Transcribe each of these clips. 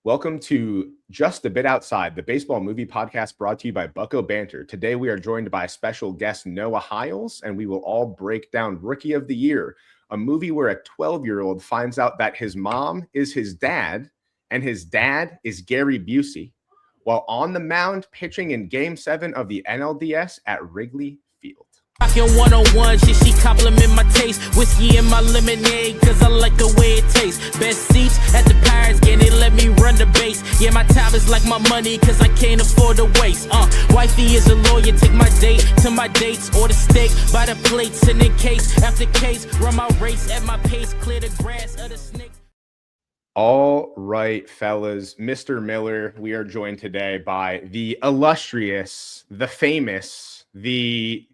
Welcome to Just a Bit Outside, the baseball movie podcast brought to you by Bucko Banter. Today we are joined by special guest Noah Hiles, and we will all break down Rookie of the Year, a movie where a 12-year-old finds out that his mom is his dad, and his dad is Gary Busey, while on the mound pitching in Game 7 of the NLDS at Wrigley Field. Rockin' 101, she compliment my taste. Whiskey in my lemonade, cause I like the way it tastes. Best seats at the Pirates game, they let me run the base. Yeah, my time is like my money, cause I can't afford to waste. Wifey is a lawyer, take my date to my dates. Or the steak by the plates, and in case after case, run my race at my pace, clear the grass of the snakes. All right, fellas, Mr. Miller, we are joined today by the illustrious, the famous, the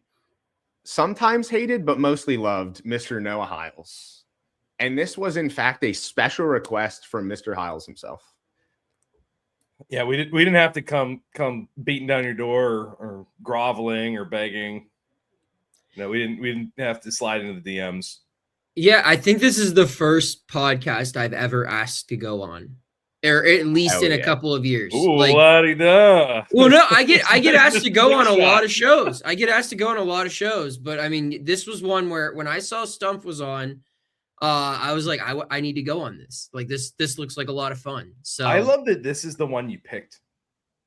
sometimes hated but mostly loved Mr. Noah Hiles. And this was in fact a special request from Mr. Hiles himself. Yeah, we didn't have to come beating down your door or groveling or begging. No, we didn't have to slide into the DMs. Yeah, I think this is the first podcast I've ever asked to go on, or at least in a couple of years. Ooh, la-di-da. Well, no, I get asked to go on a lot of shows. But I mean, this was one where when I saw Stumpf was on, I was like, I need to go on this. Like this looks like a lot of fun. So I love that this is the one you picked.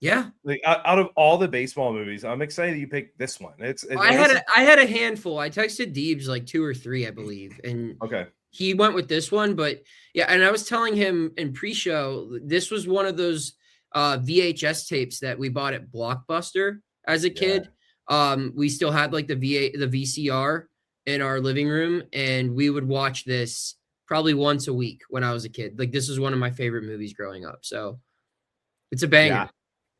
Yeah, like out of all the baseball movies, I'm excited you picked this one. I had a handful. I texted Deebs like 2 or 3, I believe, and okay, he went with this one. But yeah, and I was telling him in pre-show, this was one of those VHS tapes that we bought at Blockbuster as a kid. We still had like the VCR in our living room, and we would watch this probably once a week when I was a kid. Like this was one of my favorite movies growing up. So it's a banger. Yeah.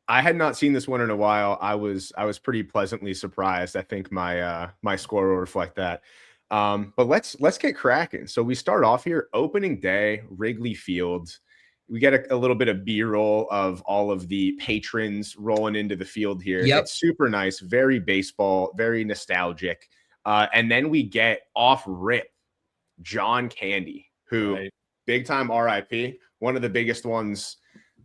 I had not seen this one in a while. I was pretty pleasantly surprised. I think my my score will reflect that. But let's get cracking. So we start off here, opening day, Wrigley Field. We get a little bit of B-roll of all of the patrons rolling into the field here. Yep. It's super nice, very baseball, very nostalgic. And then we get off rip John Candy, who big time RIP, one of the biggest ones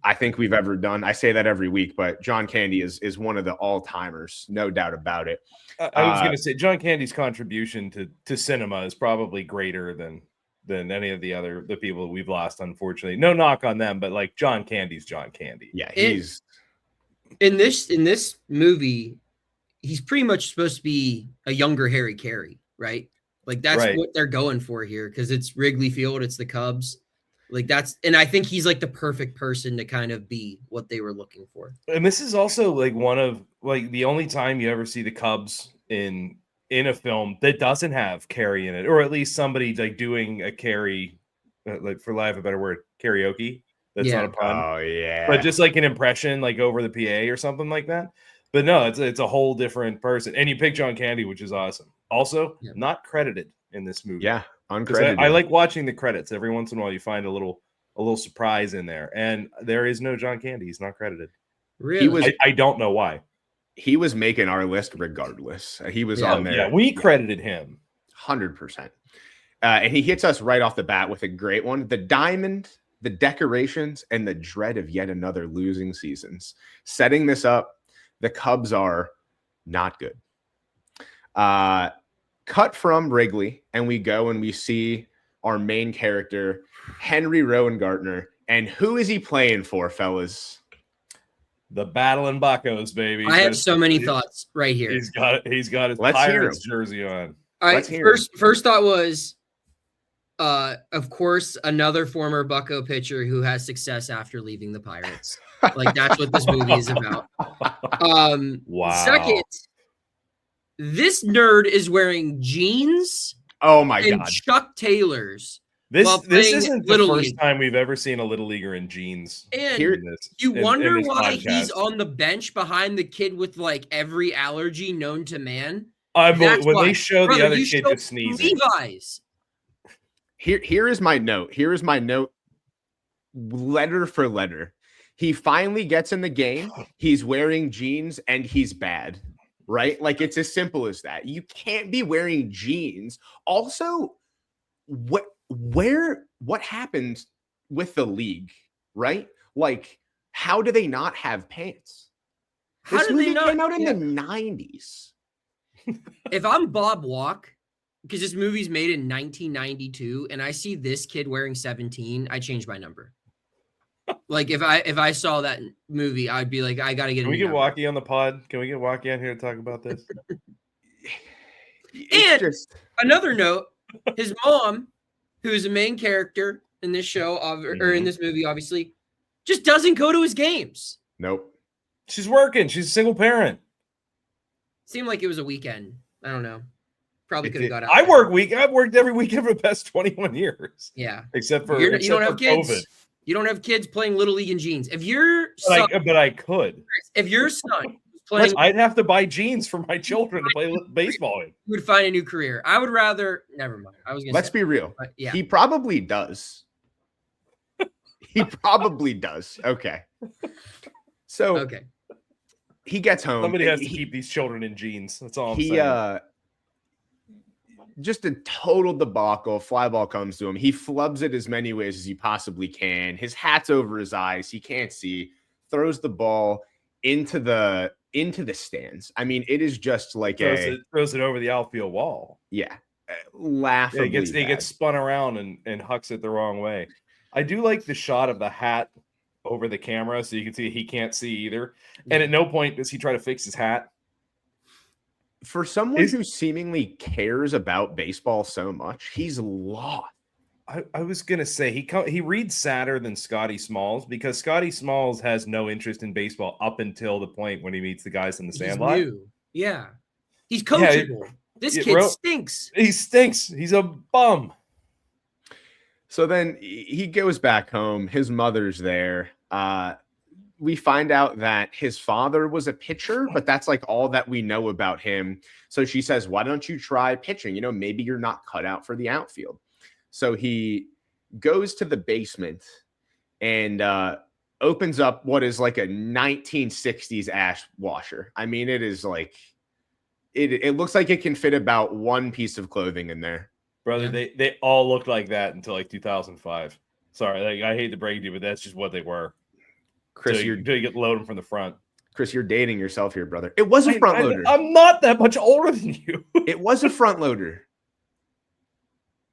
I think we've ever done. I say that every week, but John Candy is one of the all-timers, no doubt about it. I was going to say John Candy's contribution to cinema is probably greater than any of the people we've lost, unfortunately. No knock on them, but like John Candy's John Candy. Yeah, he's in this movie, he's pretty much supposed to be a younger Harry Carey, right? Like that's what they're going for here, because it's Wrigley Field, it's the Cubs. Like and I think he's like the perfect person to kind of be what they were looking for. And this is also like one of like the only time you ever see the Cubs in a film that doesn't have Carey in it, or at least somebody like doing a Carey, like for lack of a better word, karaoke. That's not a pun. Oh yeah. But just like an impression, like over the PA or something like that. But no, it's a whole different person. And you pick John Candy, which is awesome. Also, not credited in this movie. Yeah. Uncredited. I like watching the credits. Every once in a while, you find a little surprise in there, and there is no John Candy. He's not credited. Really? I don't know why. He was making our list regardless. He was on there. Yeah, we credited him 100%. And he hits us right off the bat with a great one: the diamond, the decorations, and the dread of yet another losing seasons. Setting this up, the Cubs are not good. Cut from Wrigley, and we go and we see our main character, Henry Rowengartner. And who is he playing for, fellas? The Battling Buccos, baby. I have so many thoughts right here. He's got his Pirates jersey on. All right, first thought was, of course, another former Bucco pitcher who has success after leaving the Pirates. Like that's what this movie is about. Wow. Second, this nerd is wearing jeans. Oh my and God. Chuck Taylors. This isn't the first time we've ever seen a little leaguer in jeans. And you wonder why he's on the bench behind the kid with like every allergy known to man. When they show the other kid just sneezing. Levi's. Here is my note. Here is my note. Letter for letter. He finally gets in the game. He's wearing jeans and he's bad. Right? Like it's as simple as that. You can't be wearing jeans. Also, what happened with the league, right? Like, how do they not have pants? How This did they movie not? came out in Yeah. the 90s. If I'm Bob Walk, because this movie's made in 1992, and I see this kid wearing 17, I change my number. Like if I saw that movie, I'd be like, I gotta get. Can we a new get number. Wacky on the pod? Can we get Wacky on here to talk about this? It's And just another note: his mom, who is a main character in this show, or in this movie, obviously, just doesn't go to his games. nope. She's working. She's a single parent. Seemed like it was a weekend. I don't know. Probably could have got out. I've worked every weekend for the past 21 years. Yeah. Except for You don't have kids. COVID. You don't have kids playing Little League in jeans. If your But I could. if your son was playing, I'd have to buy jeans for my children to play baseball in. you would find a new career. I would rather. Never mind. I was gonna. Let's say, be real. but yeah. He probably does. He probably does. Okay. So Okay. he gets home. Somebody has to keep these children in jeans. That's all I'm He saying. Just a total debacle. Fly ball comes to him. He flubs it as many ways as he possibly can. His hat's over his eyes. He can't see. Throws the ball into the stands. I mean, it is just like throws it over the outfield wall. laughably. He gets spun around and hucks it the wrong way. I do like the shot of the hat over the camera so you can see he can't see either. And at no point does he try to fix his hat. For someone who seemingly cares about baseball so much, he's lost. I was gonna say he reads sadder than Scotty Smalls because Scotty Smalls has no interest in baseball up until the point when he meets the guys in the sandlot. Yeah, he's coachable. This kid stinks. He stinks. He's a bum. So then he goes back home. His mother's there. We find out that his father was a pitcher, but that's like all that we know about him. So she says, why don't you try pitching? You know, maybe you're not cut out for the outfield. So he goes to the basement and opens up what is like a 1960s ash washer. I mean, it is like, it looks like it can fit about one piece of clothing in there. Brother, they all looked like that until like 2005. Sorry, I hate to break it to you, but that's just what they were. Chris, you get loaded from the front. Chris, you're dating yourself here, brother. It was a front loader. I'm not that much older than you. It was a front loader.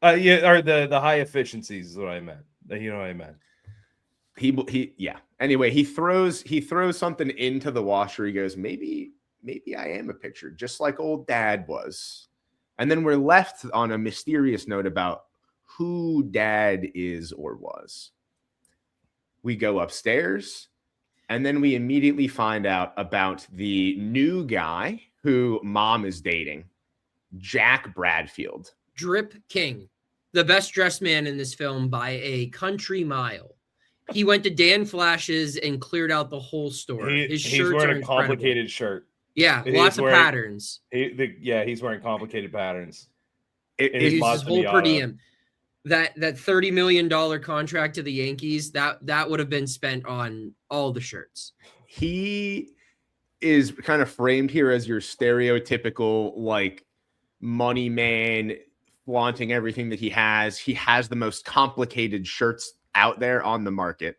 Yeah, or the high efficiencies is what I meant. You know what I meant. Yeah. Anyway, he throws something into the washer. He goes, maybe I am a pitcher, just like old dad was. And then we're left on a mysterious note about who dad is or was. We go upstairs, and then we immediately find out about the new guy who mom is dating, Jack Bradfield. Drip King, the best dressed man in this film by a country mile. He went to Dan Flash's and cleared out the whole store. He's wearing a complicated shirt. Yeah, lots of patterns. He's wearing complicated patterns. He uses his whole per diem. That $30 million contract to the Yankees, that would have been spent on all the shirts. He is kind of framed here as your stereotypical like money man, flaunting everything that he has. He has the most complicated shirts out there on the market.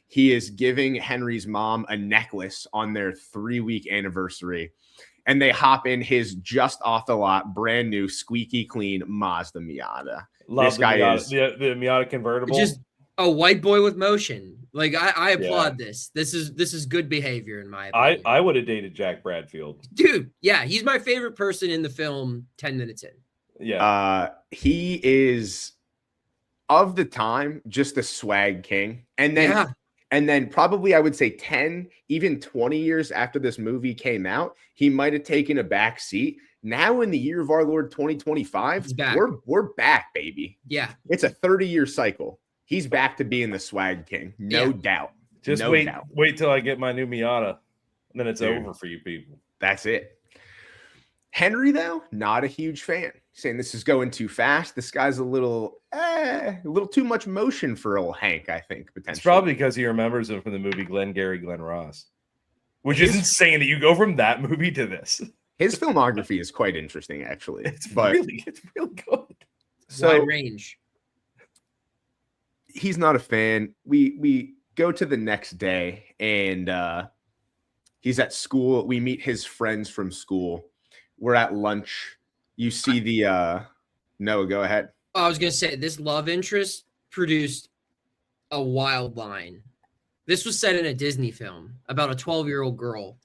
He is giving Henry's mom a necklace on their 3-week anniversary, and they hop in his just off the lot, brand new, squeaky clean Mazda Miata. Love this guy Miata, is the Miata convertible. Just a white boy with motion. Like I applaud this. This is good behavior in my opinion. I would have dated Jack Bradfield. Dude, yeah, he's my favorite person in the film 10 minutes in. Yeah. He is of the time just a swag king. And then probably I would say 10, even 20 years after this movie came out, he might have taken a back seat. Now in the year of our Lord 2025, we're back, baby. Yeah. It's a 30-year cycle. He's back to being the swag king. No doubt. Just wait till I get my new Miata. And then it's over for you people. That's it. Henry, though, not a huge fan. Saying this is going too fast. This guy's a little too much motion for old Hank, I think, potentially. It's probably because he remembers him from the movie Glengarry Glen Ross. Which is insane that you go from that movie to this. His filmography is quite interesting, actually. It's really good. So wide range. He's not a fan. We go to the next day, and he's at school. We meet his friends from school. We're at lunch. You see the Noah, go ahead. I was gonna say this love interest produced a wild line. This was set in a Disney film about a 12-year-old girl.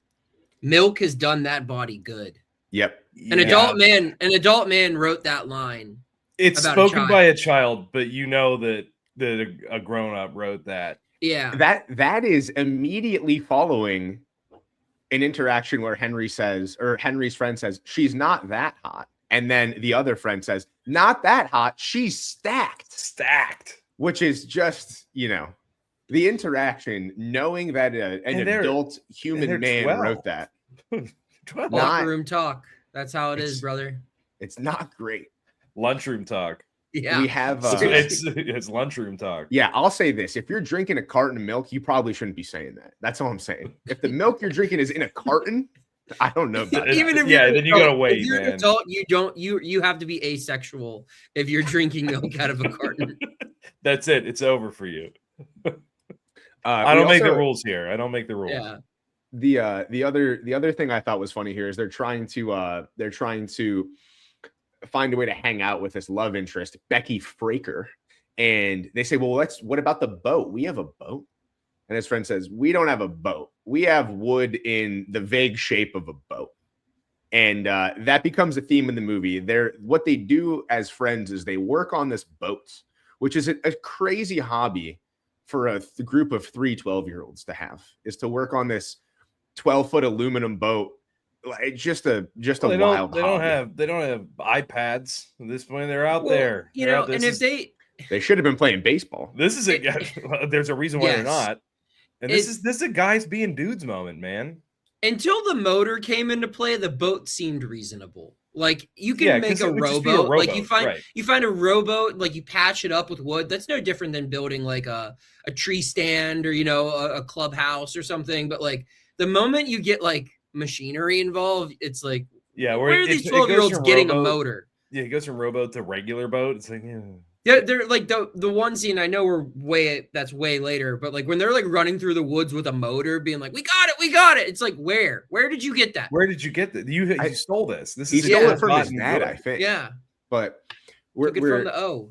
Milk has done that body good. Yep. An adult man wrote that line. It's about spoken by a child, but you know that a grown-up wrote that. Yeah. That is immediately following an interaction where Henry's friend says, she's not that hot. And then the other friend says, not that hot. She's stacked. Which is just, the interaction, knowing that an adult human man 12. wrote that. Locker room talk. That's how it is, brother. It's not great. Lunchroom talk. Yeah. We have it's lunchroom talk. Yeah, I'll say this. If you're drinking a carton of milk, you probably shouldn't be saying that. That's all I'm saying. If the milk you're drinking is in a carton, I don't know about Even that. if you're then you gotta wait, if you're man. an adult, you have to be asexual if you're drinking milk out of a carton. That's it. It's over for you. I don't make the rules here. I don't make the rules. Yeah. The other thing I thought was funny here is they're trying to find a way to hang out with this love interest, Becky Fraker, and they say, well, what about the boat? We have a boat. And his friend says, we don't have a boat. We have wood in the vague shape of a boat. And that becomes a theme in the movie. What they do as friends is they work on this boat, which is a crazy hobby for a group of 3 12-year-olds to have, is to work on this 12-foot aluminum boat. It's just a wild hobby. They don't have iPads at this point. They're out Well, there. And if they should have been playing baseball. There's a reason why they're not. And this is a guys being dudes moment, man. Until the motor came into play, the boat seemed reasonable. Like you can make a rowboat. Like you find a rowboat, like you patch it up with wood. That's no different than building like a tree stand or a clubhouse or something. But like the moment you get like machinery involved, it's like, where are these 12-year-olds getting a motor? Yeah, it goes from rowboat to regular boat. It's like, yeah, they're like the one scene I know that's way later, but like when they're like running through the woods with a motor, being like, we got it. It's like, where did you get that? Where did you get that? You stole this. He stole it from his dad, I think. Yeah, but we're from the O.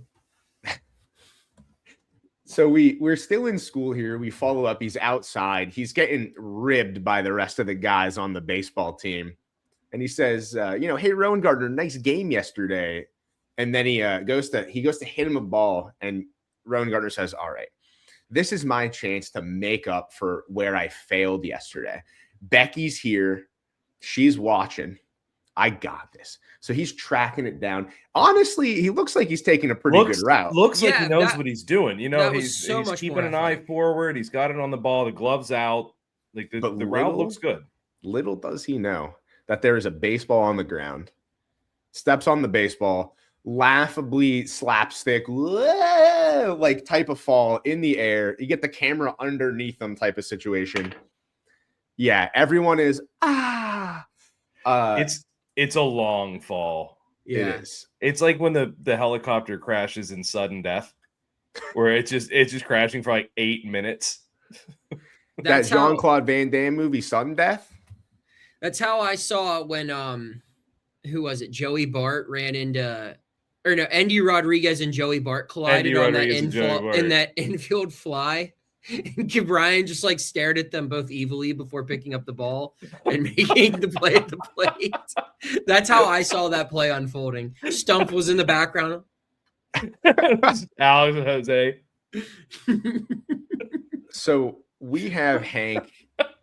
So we're still in school here. We follow up. He's outside. He's getting ribbed by the rest of the guys on the baseball team, and he says, hey, Rowan Gardner, nice game yesterday. And then he goes to hit him a ball, and Rowan Gardner says, all right, this is my chance to make up for where I failed yesterday. Becky's here. She's watching. I got this. So he's tracking it down. Honestly, he looks like he's taking a pretty good route. Looks like he knows what he's doing. He's keeping an eye forward. He's got it on the ball. The glove's out. Like the route looks good. Little does he know that there is a baseball on the ground. Steps on the baseball. Laughably slapstick, like type of fall in the air. You get the camera underneath them type of situation. Yeah, everyone is it's a long fall. Yeah. It is. It's like when the helicopter crashes in sudden death, where it's just crashing for like 8 minutes. That Jean-Claude Van Damme movie, Sudden Death. That's how I saw it when who was it? Joey Bart ran into. Or no, Andy Rodriguez and Joey Bart collided on that infield fly. And Brian just like stared at them both evilly before picking up the ball and making the play at the plate. That's how I saw that play unfolding. Stump was in the background. Alex and Jose. So we have Hank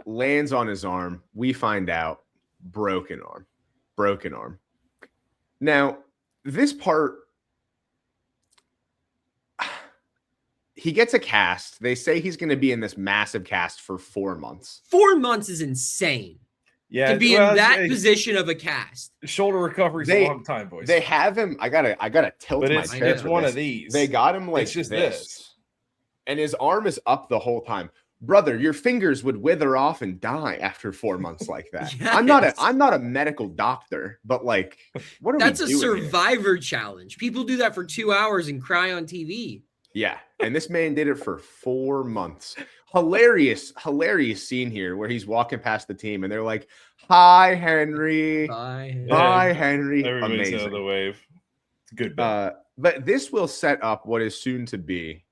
lands on his arm. We find out broken arm. Now, this part, he gets a cast. They say he's going to be in this massive cast for 4 months. 4 months is insane. Yeah, to be in that position of a cast. Shoulder recovery is a long time, boys. They have him. I gotta tilt my chair. It's one of these. They got him like it's just this, and his arm is up the whole time. Brother, your fingers would wither off and die after 4 months like that. Yes. I'm not a medical doctor, but like, what are That's we a doing survivor here? challenge. People do that for 2 hours and cry on TV. Yeah, and this man did it for 4 months. Hilarious scene here where he's walking past the team and they're like, "Hi, Henry. Bye. Hi, Henry." Everybody's out of the Amazing. wave. It's a good bit. But this will set up what is soon to be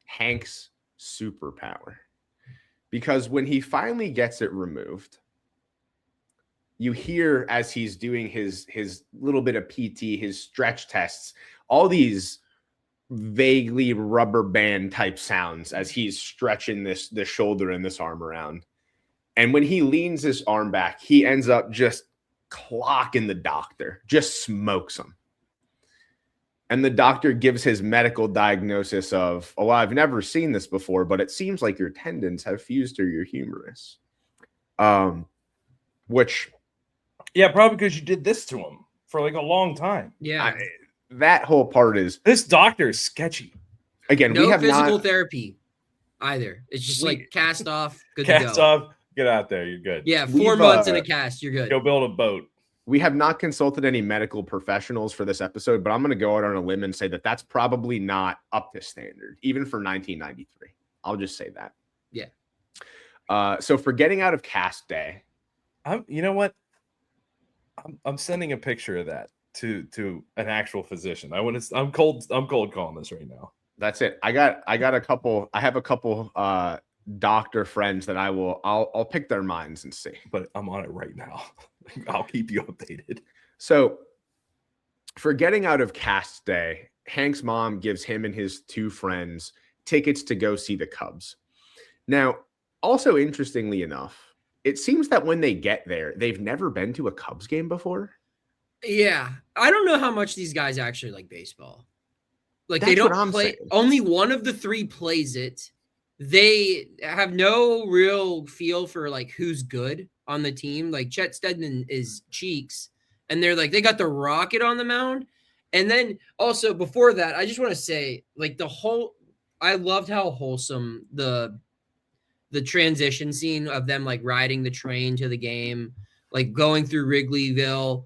Hank's superpower. Because when he finally gets it removed, you hear as he's doing his little bit of PT, his stretch tests, all these vaguely rubber band type sounds as he's stretching this shoulder and this arm around. And when he leans his arm back, he ends up just clocking the doctor, just smokes him. And the doctor gives his medical diagnosis of, "Oh, I've never seen this before, but it seems like your tendons have fused to your humerus." Which, Yeah, probably because you did this to him for like a long time. Yeah. that whole part is, This doctor is sketchy. again, No we have physical not. therapy either. It's just like cast off, good Cast to go. off, get out there. You're good. Yeah, 4 We've, months in a cast, you're good. Go build a boat. We have not consulted any medical professionals for this episode, but I'm going to go out on a limb and say that that's probably not up to standard, even for 1993. I'll just say that. Yeah. So for getting out of cast day, You know what? I'm sending a picture of that to an actual physician. I'm cold calling this right now. that's it. I have a couple doctor friends that I'll pick their minds and see. But I'm on it right now. I'll keep you updated. So for getting out of cast day, Hank's mom gives him and his 2 friends tickets to go see the Cubs. Now, also interestingly enough, it seems that when they get there, they've never been to a Cubs game before. Yeah. I don't know how much these guys actually like baseball. Like they That's what don't I'm play. saying. Only one of the 3 plays it. They have no real feel for like who's good on the team. Like Chet Stedman is cheeks, and they're like they got the rocket on the mound. And then also before that, I just want to say like I loved how wholesome the transition scene of them like riding the train to the game, like going through Wrigleyville,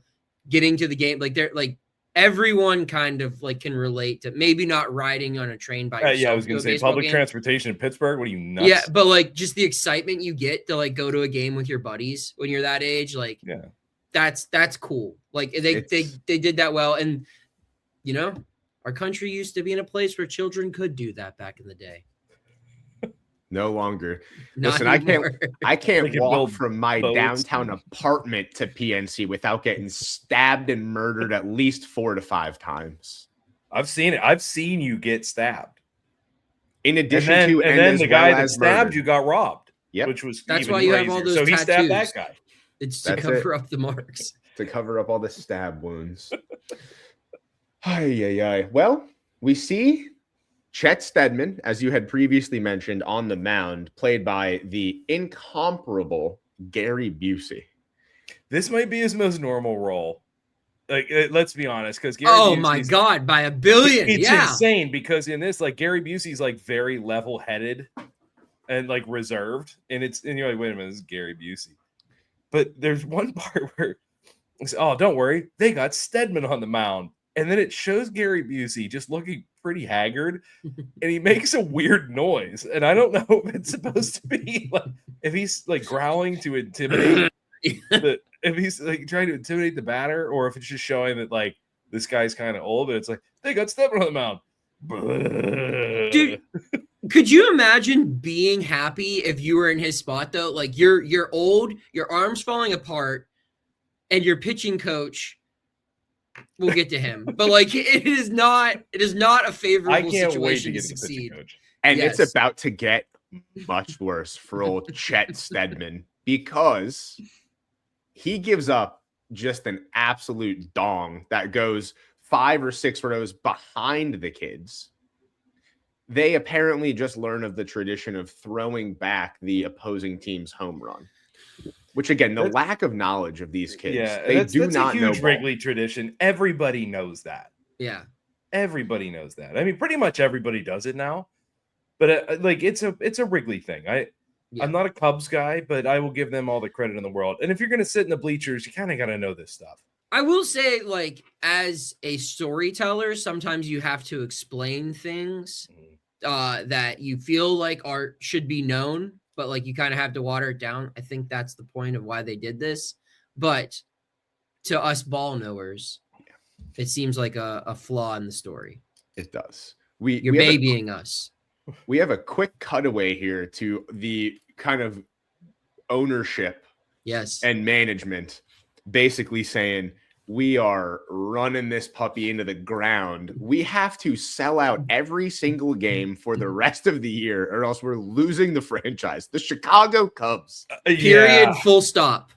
getting to the game. Like they're like everyone kind of like can relate to maybe not riding on a train by yourself. Yeah, I was going to say public transportation in Pittsburgh. What are you nuts? Yeah, but like just the excitement you get to like go to a game with your buddies when you're that age, like Yeah. that's cool. Like they did that well, and you know, our country used to be in a place where children could do that back in the day. No longer. Not Listen, anymore. I can't They can walk build from my boats downtown and- apartment to PNC without getting stabbed and murdered at least 4 to 5 times. I've seen it. I've seen you get stabbed. In addition And to, then as the guy well that as stabbed murdered. you got robbed. Yep. Which was That's even why you have all crazier. those So he stabbed that tattoos. guy. It's to That's cover up the marks. to cover up all the stab wounds. Well, we see Chet Stedman, as you had previously mentioned, on the mound, played by the incomparable Gary Busey. This might be his most normal role. Like, let's be honest, because Gary Oh Busey's, my god, by a billion. it's Yeah. insane. Because in this, like Gary Busey's like very level-headed and like reserved, and you're like, wait a minute, this is Gary Busey. But there's one part where it's, oh, don't worry, they got Stedman on the mound, and then it shows Gary Busey just looking pretty haggard, and he makes a weird noise, and I don't know if it's supposed to be like if he's like growling to intimidate if he's like trying to intimidate the batter, or if it's just showing that like this guy's kind of old, but it's like they got Stedman on the mound. Dude, could you imagine being happy if you were in his spot though? Like you're old, your arm's falling apart, and your pitching coach. We'll get to him, but like it is not a favorable I can't situation wait to to get to the pitching succeed. coach. And Yes. it's about to get much worse for old Chet Stedman because he gives up just an absolute dong that goes 5 or 6 rows behind the kids. They apparently just learn of the tradition of throwing back the opposing team's home run. Which again, the lack of knowledge of these kids, they that's not a know huge ball. Wrigley tradition. Everybody knows that. Yeah. Everybody knows that. I mean, pretty much everybody does it now. But like, it's a Wrigley thing. Yeah. I'm not a Cubs guy, but I will give them all the credit in the world. And if you're going to sit in the bleachers, you kind of got to know this stuff. I will say, like, as a storyteller, sometimes you have to explain things that you feel like should be known, but like you kind of have to water it down. I think that's the point of why they did this. But to us ball knowers, it seems like a flaw in the story. It does. You're babying us. We have a quick cutaway here to the kind of ownership and management basically saying, we are running this puppy into the ground. We have to sell out every single game for the rest of the year, or else we're losing the franchise. The Chicago Cubs. Period. Full stop.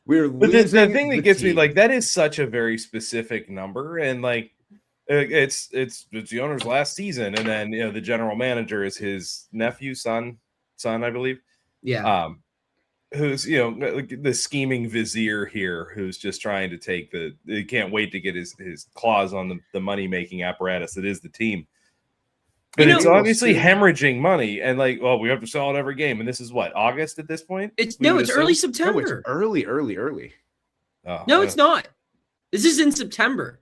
We're But losing the thing that gets me, like, that is such a very specific number, and like it's the owner's last season, and then the general manager is his nephew, son, I believe. Yeah. Who's like the scheming vizier here, who's just trying to take he can't wait to get his claws on the money making apparatus that is the team. But it's obviously hemorrhaging money, and like, well, we have to sell it every game, and this is what, August at this point? It's early September. No, it's early. Oh, no, it's not. This is in September.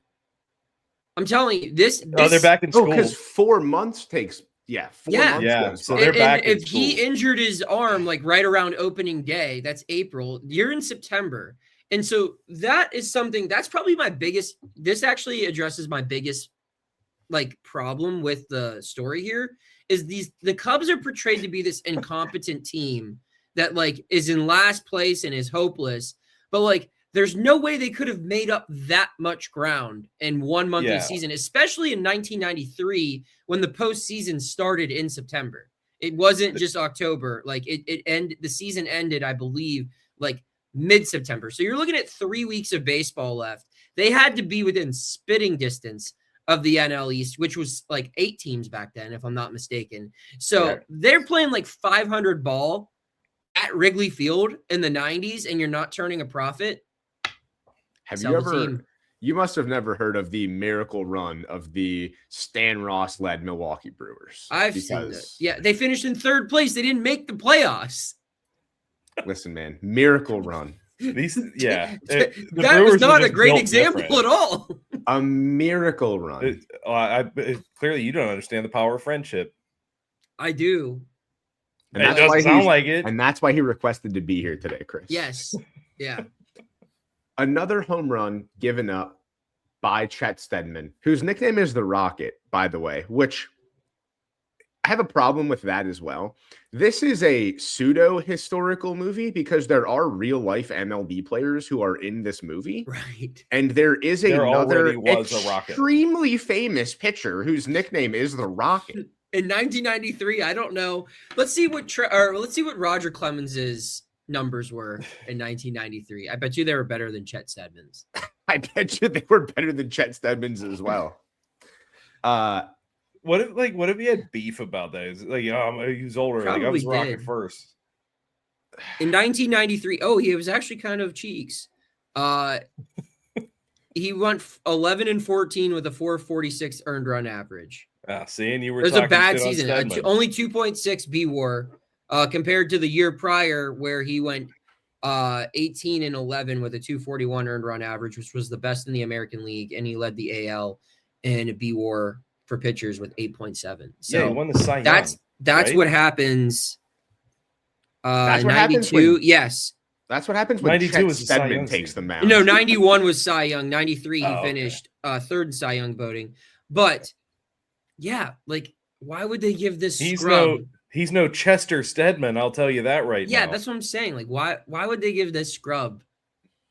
I'm telling you, this they're back in school. because 4 months takes. Yeah, 4 months. Yeah, so they're back. If he injured his arm like right around opening day, that's April. You're in September, and so that is something that's probably my biggest. This actually addresses my biggest like problem with the story here is the Cubs are portrayed to be this incompetent team that like is in last place and is hopeless, but like there's no way they could have made up that much ground in 1 month of the season, especially in 1993 when the postseason started in September. It wasn't just October. Like the season ended, I believe, like mid-September. So you're looking at 3 weeks of baseball left. They had to be within spitting distance of the NL East, which was like 8 teams back then, if I'm not mistaken. So they're playing like 500 ball at Wrigley Field in the 90s, and you're not turning a profit. Have you ever? You must have never heard of the miracle run of the Stan Ross-led Milwaukee Brewers. I've seen it. Yeah, they finished in 3rd place. They didn't make the playoffs. Listen, man, miracle run. That was not a great example at all. A miracle run. Clearly, you don't understand the power of friendship. I do. And it doesn't sound like it. And that's why he requested to be here today, Chris. Yes. Yeah. Another home run given up by Chet Steadman, whose nickname is the Rocket, by the way, which I have a problem with that as well. This is a pseudo-historical movie because there are real-life MLB players who are in this movie. Right. And there is another extremely famous pitcher whose nickname is the Rocket. In 1993, I don't know. Let's see what Roger Clemens's numbers were in 1993. I bet you they were better than Chet Steadman's. I bet you they were better than Chet Steadman's as well. What if he had beef about that? Is like, he was older. Probably like I was Rocket first. In 1993, he was actually kind of cheeks. He went 11-14 with a 446 earned run average. Seeing you were. It was a bad season. Only 2.6 B-WAR. Compared to the year prior where he went 18-11 with a 241 earned run average, which was the best in the American League, and he led the AL in a B-WAR for pitchers with 8.7. So he won the Cy Young, that's right? what happens. That's what 92, yes. That's what happens when Chet Steadman takes the mound. No, 91 was Cy Young. 93 he finished 3rd in Cy Young voting. But yeah, like why would they give this scrub? He's no Chester Steadman, I'll tell you that right now. Yeah, that's what I'm saying. Like, why would they give this scrub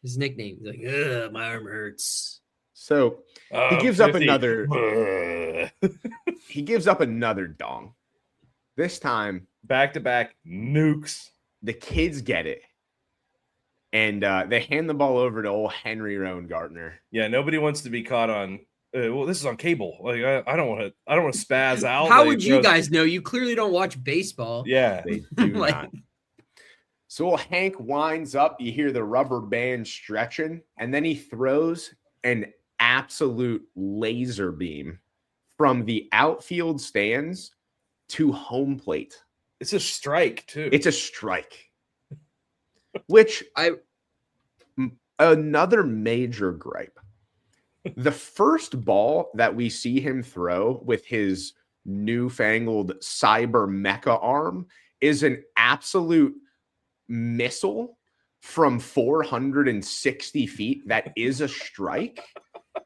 his nickname? Like, my arm hurts. So he gives up another. He gives up another dong. This time, back-to-back nukes. The kids get it, and they hand the ball over to old Henry Rowan-Gardner. Yeah, nobody wants to be caught on. Well, this is on cable. Like I don't want to spaz out. How would you guys know? You clearly don't watch baseball. Yeah, they do not. So old Hank winds up. You hear the rubber band stretching, and then he throws an absolute laser beam from the outfield stands to home plate. It's a strike too. It's a strike. Which Another major gripe. The first ball that we see him throw with his newfangled cyber mecha arm is an absolute missile from 460 feet that is a strike.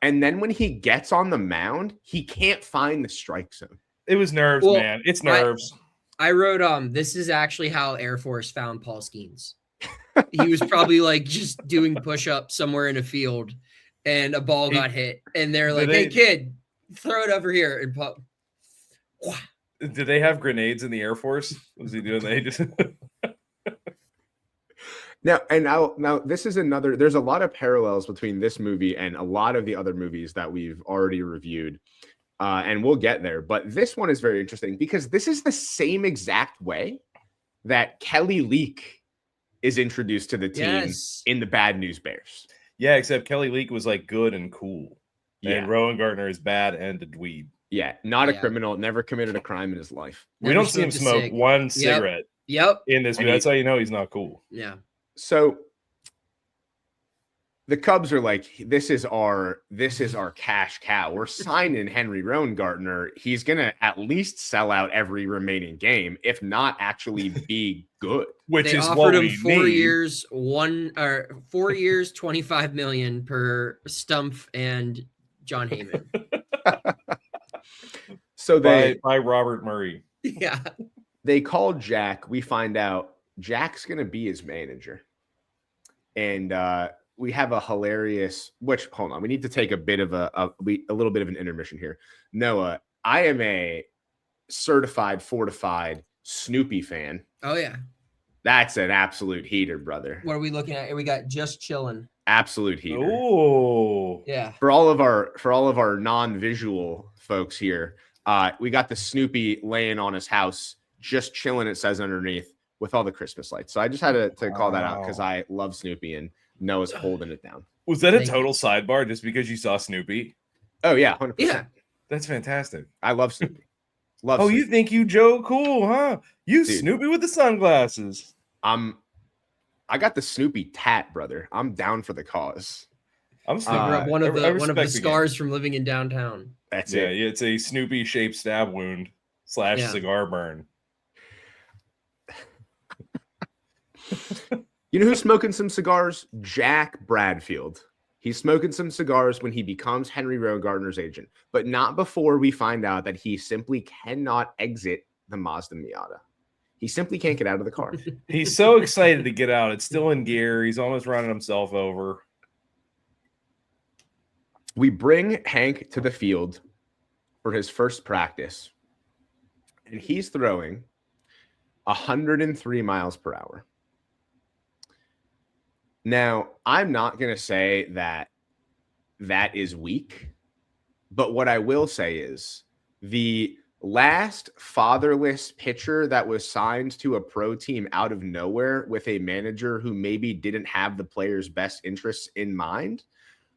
And then when he gets on the mound, he can't find the strike zone. It was nerves, man. It's nerves. I wrote, this is actually how Air Force found Paul Skeens. He was probably like just doing push-ups somewhere in a field and a ball got hit. And they're like, hey, kid, throw it over here. And did they have grenades in the Air Force? Was he doing that? Now, this is another, there's a lot of parallels between this movie and a lot of the other movies that we've already reviewed. And we'll get there. But this one is very interesting because this is the same exact way that Kelly Leak is introduced to the team in the Bad News Bears. Yeah, except Kelly Leak was like good and cool. Yeah. And Rowan Gardner is bad and a dweeb. Yeah, not a criminal, never committed a crime in his life. We don't see him smoke one cigarette in this movie. That's how you know he's not cool. Yeah. So the Cubs are like, this is our cash cow. We're signing Henry Rowan Gardner. He's gonna at least sell out every remaining game, if not actually be good. Which they is offered what him we 4 need. years, 4 years, $25 million per Stumpf and John Heyman. So by Robert Murray. Yeah. They called Jack. We find out Jack's gonna be his manager, and we have a hilarious. Hold on, we need to take a bit of a little bit of an intermission here. Noah, I am a certified, fortified Snoopy fan. Oh yeah, that's an absolute heater, brother. What are we looking at? We got Just Chillin'. Absolute heater. Oh yeah. For all of our non-visual folks here, we got the Snoopy laying on his house, just chilling. It says underneath with all the Christmas lights. So I just had to call that out because I love Snoopy and Noah's holding it down. Was that a total sidebar just because you saw Snoopy? Oh yeah, 100%. Yeah, that's fantastic. I love Snoopy. Love. Oh, Snoopy. You think you Joe cool, huh? You Dude. Snoopy with the sunglasses. I got the Snoopy tat, brother. I'm down for the cause. I'm one of the scars from living in downtown. That's it. Yeah, it's a Snoopy shaped stab wound / cigar burn. You know who's smoking some cigars? Jack Bradfield. He's smoking some cigars when he becomes Henry Rowan Gardner's agent, but not before we find out that he simply cannot exit the Mazda Miata. He simply can't get out of the car. He's so excited to get out. It's still in gear. He's almost running himself over. We bring Hank to the field for his first practice, and he's throwing 103 miles per hour. Now, I'm not going to say that is weak, but what I will say is the last fatherless pitcher that was signed to a pro team out of nowhere with a manager who maybe didn't have the player's best interests in mind,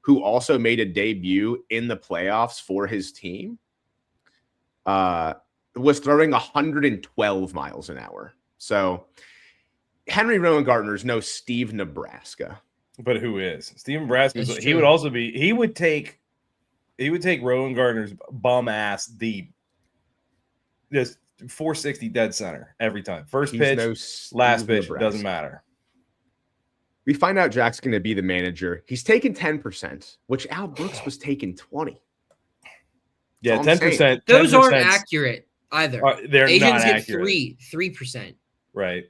who also made a debut in the playoffs for his team, was throwing 112 miles an hour. So Henry Rowan Gardner's no Steve Nebraska. But who is? Steve Nebraska? He would also be. He would take Rowan Gardner's bum ass deep. Just 460 dead center every time. First pitch, last pitch, doesn't matter. We find out Jack's going to be the manager. He's taking 10%, which Al Brooks was taking 20. Yeah, 10%. Those aren't accurate either. They're Asians not accurate. 3%. Right.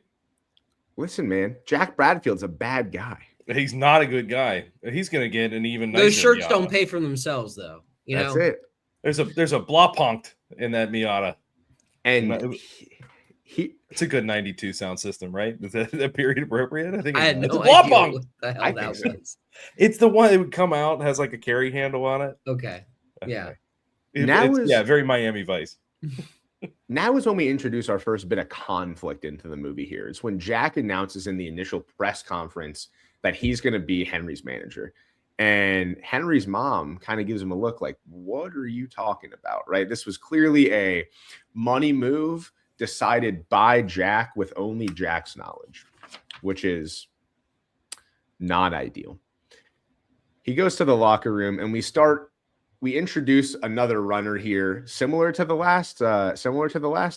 Listen, man, Jack Bradfield's a bad guy. He's not a good guy. He's going to get an even nicer Those shirts Miata. don't pay for themselves, though. That's it. There's a blah punked in that Miata. And it's a good 92 sound system, right? Is that period appropriate? I think I had no it's a idea blah what the hell that was. It's the one that would come out, has like a carry handle on it. Okay. Yeah. Very Miami Vice. Now is when we introduce our first bit of conflict into the movie here. It's when Jack announces in the initial press conference that he's going to be Henry's manager. And Henry's mom kind of gives him a look like, what are you talking about? Right? This was clearly a money move decided by Jack with only Jack's knowledge, which is Not ideal. He goes to the locker room, and we introduce another runner here, similar to the last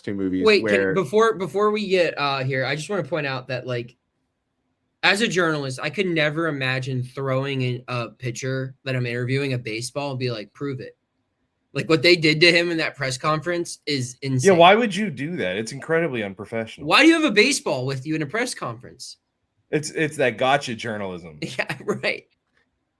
two movies. Wait, where before we get here, I just want to point out that, like, as a journalist, I could never imagine throwing in a pitcher that I'm interviewing a baseball and be like, prove it. Like, what they did to him in that press conference is insane. Yeah, why would you do that? It's incredibly unprofessional. Why do you have a baseball with you in a press conference? It's that gotcha journalism. Yeah, right.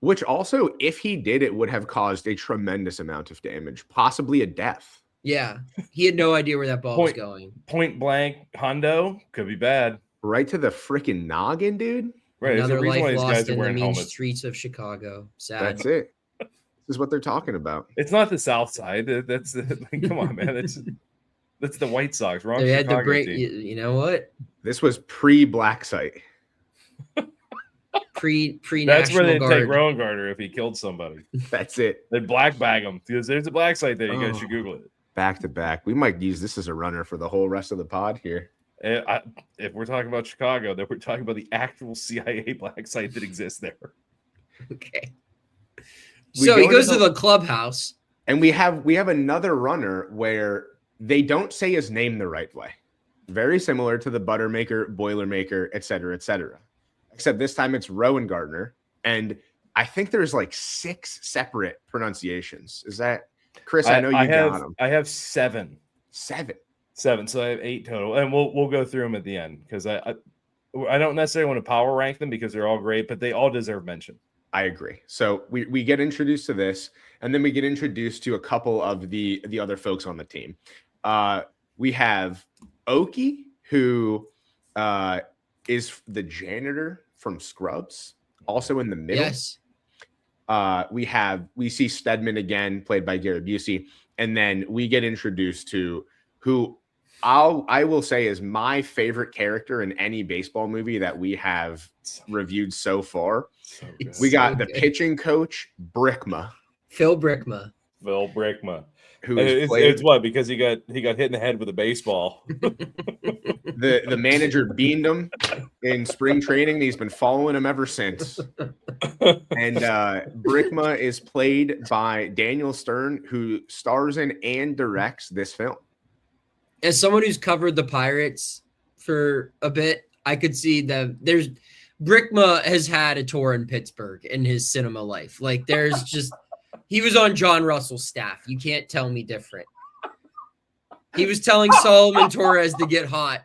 which also, if he did, it would have caused a tremendous amount of damage, possibly a death. Yeah, he had no idea where that ball was going. Point blank, Hondo could be bad. Right to the freaking noggin, dude. Right, Another there's a reason why life these guys lost are in the wearing mean helmets. streets of Chicago. Sad. That's it. This is what they're talking about. It's not the South Side. That's come on, man. That's the White Sox. Wrong. They had to Chicago break. team. You know what? This was pre-black site. Pre That's where National they'd take Guard. Rowengartner if he killed somebody. That's it. They'd black bag him because there's a black site there. You guys Oh. should Google it. Back to back. We might use this as a runner for the whole rest of the pod here. If we're talking about Chicago, then we're talking about the actual CIA black site that exists there. Okay. We So go he goes into to the clubhouse. And we have another runner where they don't say his name the right way. Very similar to the Buttermaker, Boilermaker, et cetera, except this time it's Rowengartner. And I think there's like 6 separate pronunciations. Is that Chris? I know you got them. I have 7. 7. 7, so I have 8 total, and we'll go through them at the end because I don't necessarily want to power rank them because they're all great, but they all deserve mention. I agree. So we get introduced to this, and then we get introduced to a couple of the other folks on the team. We have Oki, who is the janitor from Scrubs, also in the middle. Yes. We see Stedman again, played by Gary Busey, and then we get introduced to who I will say is my favorite character in any baseball movie that we have reviewed so far. So good. We got So the good. pitching coach, Brickma, Phil Brickma. Phil Brickma. who is It's what, because he got hit in the head with a baseball. the manager beamed him in spring training. And he's been following him ever since. And Brickma is played by Daniel Stern, who stars in and directs this film. As someone who's covered the Pirates for a bit, I could see that there's Brickma has had a tour in Pittsburgh in his cinema life. Like there's just he was on John Russell's staff. You can't tell me different. He was telling Solomon Torres to get hot.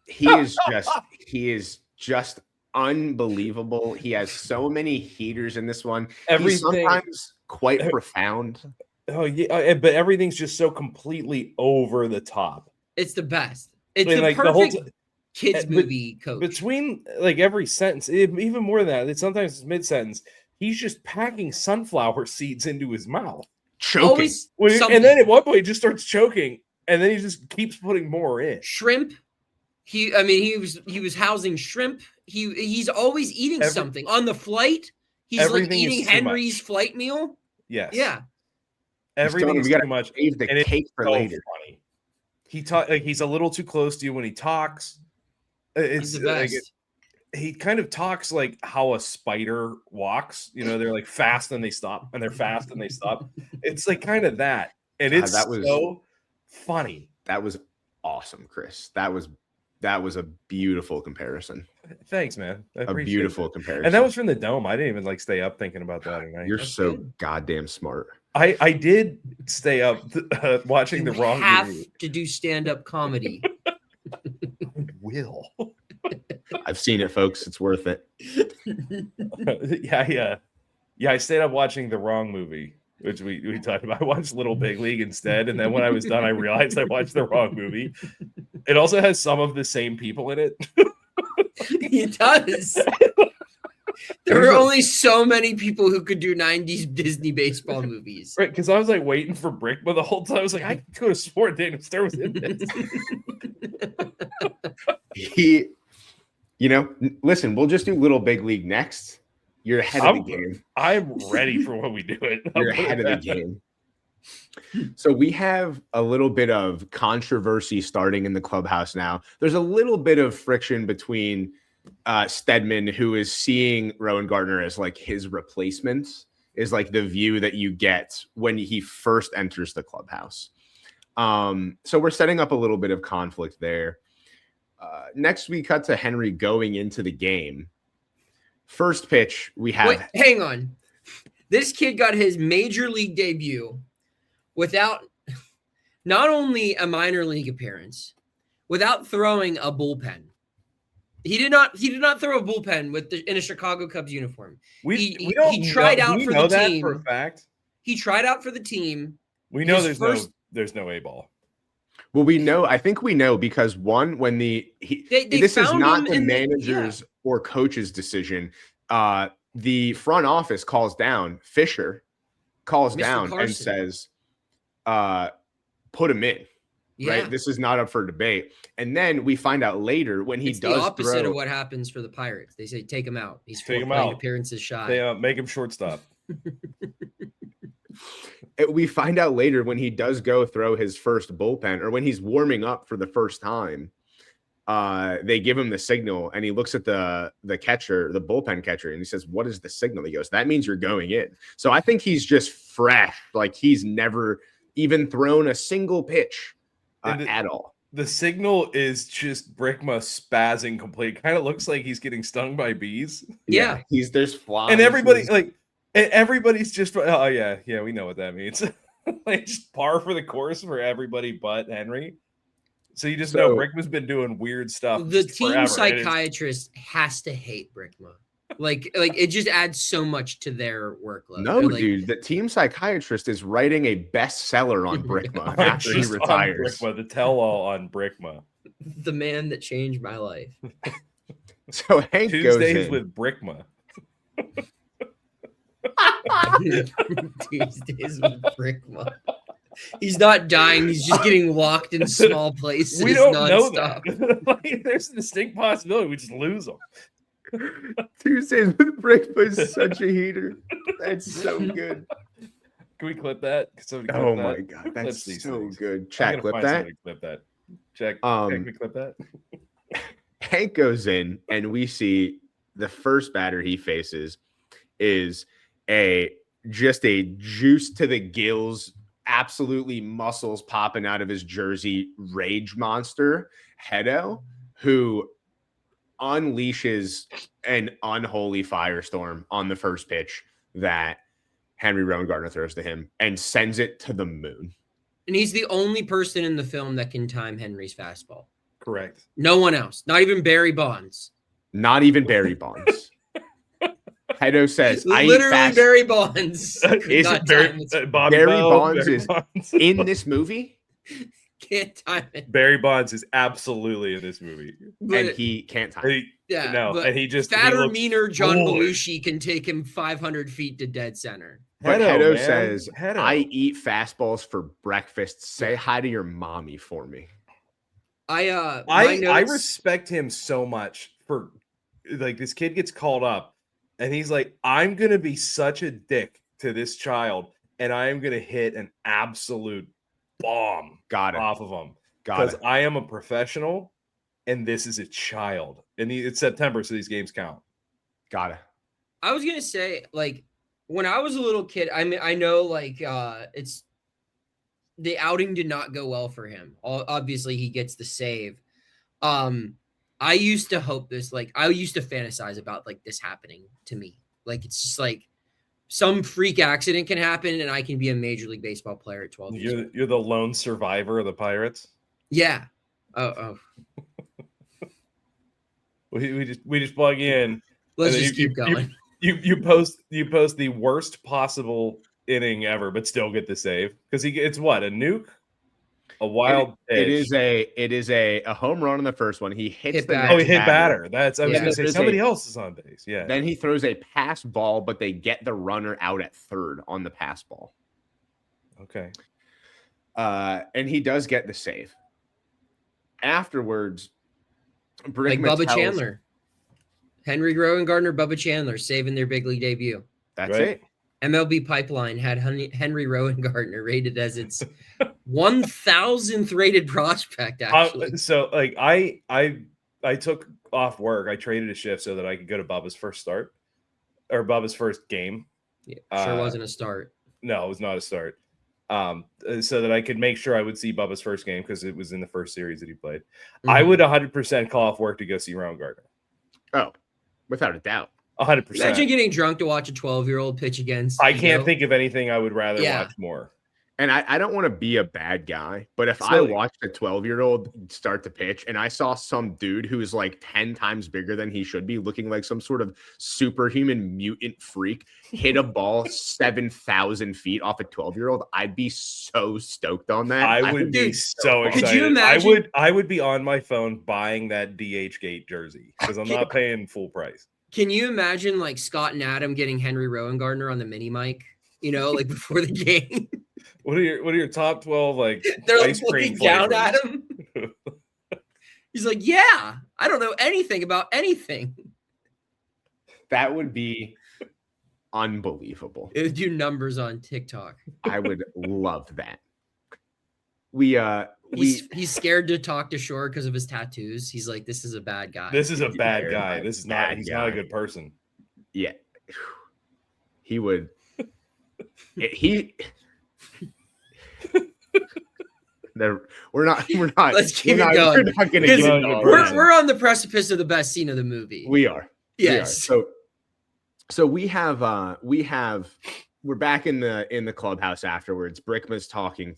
He is just unbelievable. He has so many heaters in this one. He's sometimes quite profound. Oh yeah, but everything's just so completely over the top. It's the best. It's I mean, the like, the whole perfect kids movie coach. Between like every sentence, even more than that, sometimes it's mid-sentence. He's just packing sunflower seeds into his mouth. Choking. Always something. And then at one point he just starts choking, and then he just keeps putting more in. Shrimp. He was housing shrimp. He's always eating something on the flight. He's like Everything is eating too Henry's much. fleet meal. Yes. Yeah. Everything is we gotta too much. save the And it's cake for so later. funny. He's a little too close to you when he talks. He's the best. He kind of talks like how a spider walks. You know, they're like fast and they stop, and they're fast and they stop. It's like kind of that, and it's so funny. That was awesome, Chris. That was a beautiful comparison. Thanks, man. I A appreciate beautiful it. comparison. And that was from the Dome. I didn't even like stay up thinking about that tonight. You're That's so good. goddamn smart. I did stay up watching You the wrong have movie. to do stand-up comedy. Will. I've seen it, folks. It's worth it. Yeah. I stayed up watching the wrong movie, which we talked about. I watched Little Big League instead, and then when I was done, I realized I watched the wrong movie. It also has some of the same people in it. It does. There were only so many people who could do 90s Disney baseball movies. Right, because I was like waiting for Brickma the whole time. I was like, I could have sworn Daniel Stern was in this. Listen, we'll just do Little Big League next. You're ahead of the game. I'm ready for when we do it. You're ahead of the game. So we have a little bit of controversy starting in the clubhouse now. There's a little bit of friction between Stedman, who is seeing Rowan Gardner as like his replacement, is like the view that you get when he first enters the clubhouse. So we're setting up a little bit of conflict there. Next, we cut to Henry going into the game. First pitch, we have. Wait, hang on. This kid got his major league debut without not only a minor league appearance, without throwing a bullpen. He did not throw a bullpen in a Chicago Cubs uniform. He tried out for the team. For a fact. He tried out for the team. We know there's no A ball. Well, we know. I think we know because one, when this is not the manager's or coach's decision. The front office calls down. Fisher calls down Carson. and says, "Put him in." Yeah. Right. This is not up for debate. And then we find out later when he it's does the opposite throw, of what happens for the Pirates. They say take him out. He's take him playing out. Appearances shy. They make him shortstop. We find out later when he does go throw his first bullpen, or when he's warming up for the first time, they give him the signal and he looks at the catcher, the bullpen catcher, and he says, "What is the signal?" He goes, "That means you're going in." So I think he's just fresh. Like he's never even thrown a single pitch at all. The signal is just Brickma spazzing complete. Kind of looks like he's getting stung by bees. Yeah. There's flies. And everybody's just, oh yeah, we know what that means. Like just par for the course for everybody but Henry. So you just know Brickma's been doing weird stuff. The team psychiatrist has to hate Brickma. Like it just adds so much to their workload. No, dude, the team psychiatrist is writing a bestseller on Brickma after he retires. Brickma, the tell-all on Brickma. The man that changed my life. So Hank Tuesdays goes in. with Brickma. Tuesdays with Brickma. He's not dying. He's just getting locked in small places. We don't nonstop. know that. Like, there's a distinct possibility we just lose him. Tuesdays with Brickma is such a heater. That's so good. Can we clip that? Oh my god, that's so good. Chat, clip that. Clip that. Check. Can we clip that? Hank goes in, and we see the first batter he faces is just a juice to the gills, absolutely muscles popping out of his jersey, rage monster, Hedo, who unleashes an unholy firestorm on the first pitch that Henry Rowan Gardner throws to him and sends it to the moon. And he's the only person in the film that can time Henry's fastball. Correct. No one else. Not even Barry Bonds. Not even Barry Bonds. Hedo says, literally Barry Bonds. Is it Barry Bonds is in this movie? Can't time it. Barry Bonds is absolutely in this movie. And he can't time it. And he just fatter, meaner John Belushi can take him 500 feet to dead center. But Hedo says, I eat fastballs for breakfast. Say hi to your mommy for me. I respect him so much for, like, this kid gets called up and he's like, I'm gonna be such a dick to this child and I am gonna hit an absolute bomb off of him because I am a professional and this is a child, and it's September, so these games count. Got it. I was gonna say, like, when I was a little kid, I mean, I know, like, it's the outing did not go well for him. Obviously, he gets the save. I used to hope this, like, I used to fantasize about, like, this happening to me. Like, it's just like some freak accident can happen and I can be a Major League Baseball player at 12 years old. You're the lone survivor of the Pirates? Yeah. Oh. We just plug in. Let's just keep going. You post the worst possible inning ever, but still get the save because it's what, a nuke, a wild pitch. It is a home run on the first one. He hits hit batter. I was gonna say somebody else is on base. Yeah. Then he throws a pass ball, but they get the runner out at third on the pass ball. Okay. And he does get the save. Afterwards, like Bubba Chandler. Henry Rowan Gardner, Bubba Chandler saving their big league debut. That's it. MLB Pipeline had Henry Rowan Gardner rated as its 1,000th rated prospect. Actually, so like I I took off work. I traded a shift so that I could go to Bubba's first start or Bubba's first game. Yeah, sure wasn't a start. No, it was not a start. So that I could make sure I would see Bubba's first game because it was in the first series that he played. I would 100% call off work to go see Rowan Gardner. Oh, without a doubt. 100%. Imagine getting drunk to watch a 12-year-old pitch against. I can't think of anything I would rather watch more. And I don't want to be a bad guy, but if I watched a 12-year-old start to pitch and I saw some dude who is like 10 times bigger than he should be, looking like some sort of superhuman mutant freak, hit a ball 7,000 feet off a 12-year-old, I'd be so stoked on that. I would be so excited. Could you imagine? I would be on my phone buying that DH Gate jersey because I'm not paying full price. Can you imagine like Scott and Adam getting Henry Rowan Gardner on the mini mic? You know, like before the game. What are your top 12 like They're ice like cream looking down flavors? at him. He's like, yeah, I don't know anything about anything. That would be unbelievable. It would do numbers on TikTok. I would love that. He's scared to talk to Shore because of his tattoos. He's like, this is a bad guy. This is a bad guy. This is not. Bad He's guy. not a good person. Yeah, he would. We're not. Let's keep it going. We're not going to Because get into all we're- that. We're on the precipice of the best scene of the movie. We are. Yes. We are. So we're back in the clubhouse afterwards. Brickma is talking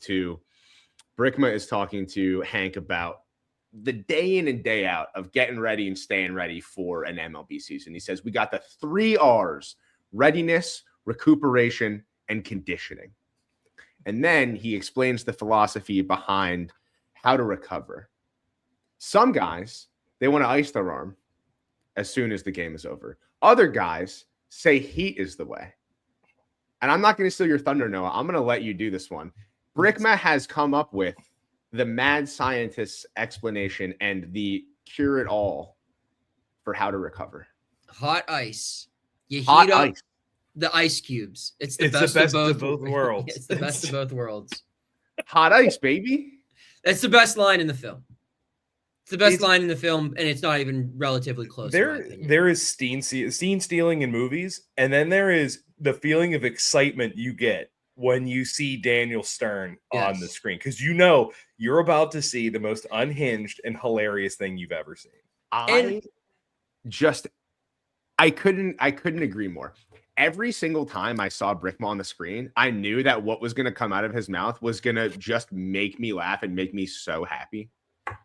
to Hank about the day in and day out of getting ready and staying ready for an MLB season. He says, we got the 3 R's: readiness, recuperation, and conditioning. And then he explains the philosophy behind how to recover. Some guys, they want to ice their arm as soon as the game is over. Other guys say heat is the way. And I'm not going to steal your thunder, Noah. I'm going to let you do this one. Brickma has come up with the mad scientist's explanation and the cure-it-all for how to recover. Hot ice. You heat Hot up ice. the ice cubes. It's the It's best, the best of both worlds. It's the best of both worlds. Hot ice, baby. That's the best line in the film. It's the best line in the film, and it's not even relatively close. in my opinion. There is scene stealing in movies, and then there is the feeling of excitement you get when you see Daniel Stern on the screen, because you know you're about to see the most unhinged and hilarious thing you've ever seen. I couldn't agree more. Every single time I saw Brickma on the screen, I knew that what was going to come out of his mouth was going to just make me laugh and make me so happy.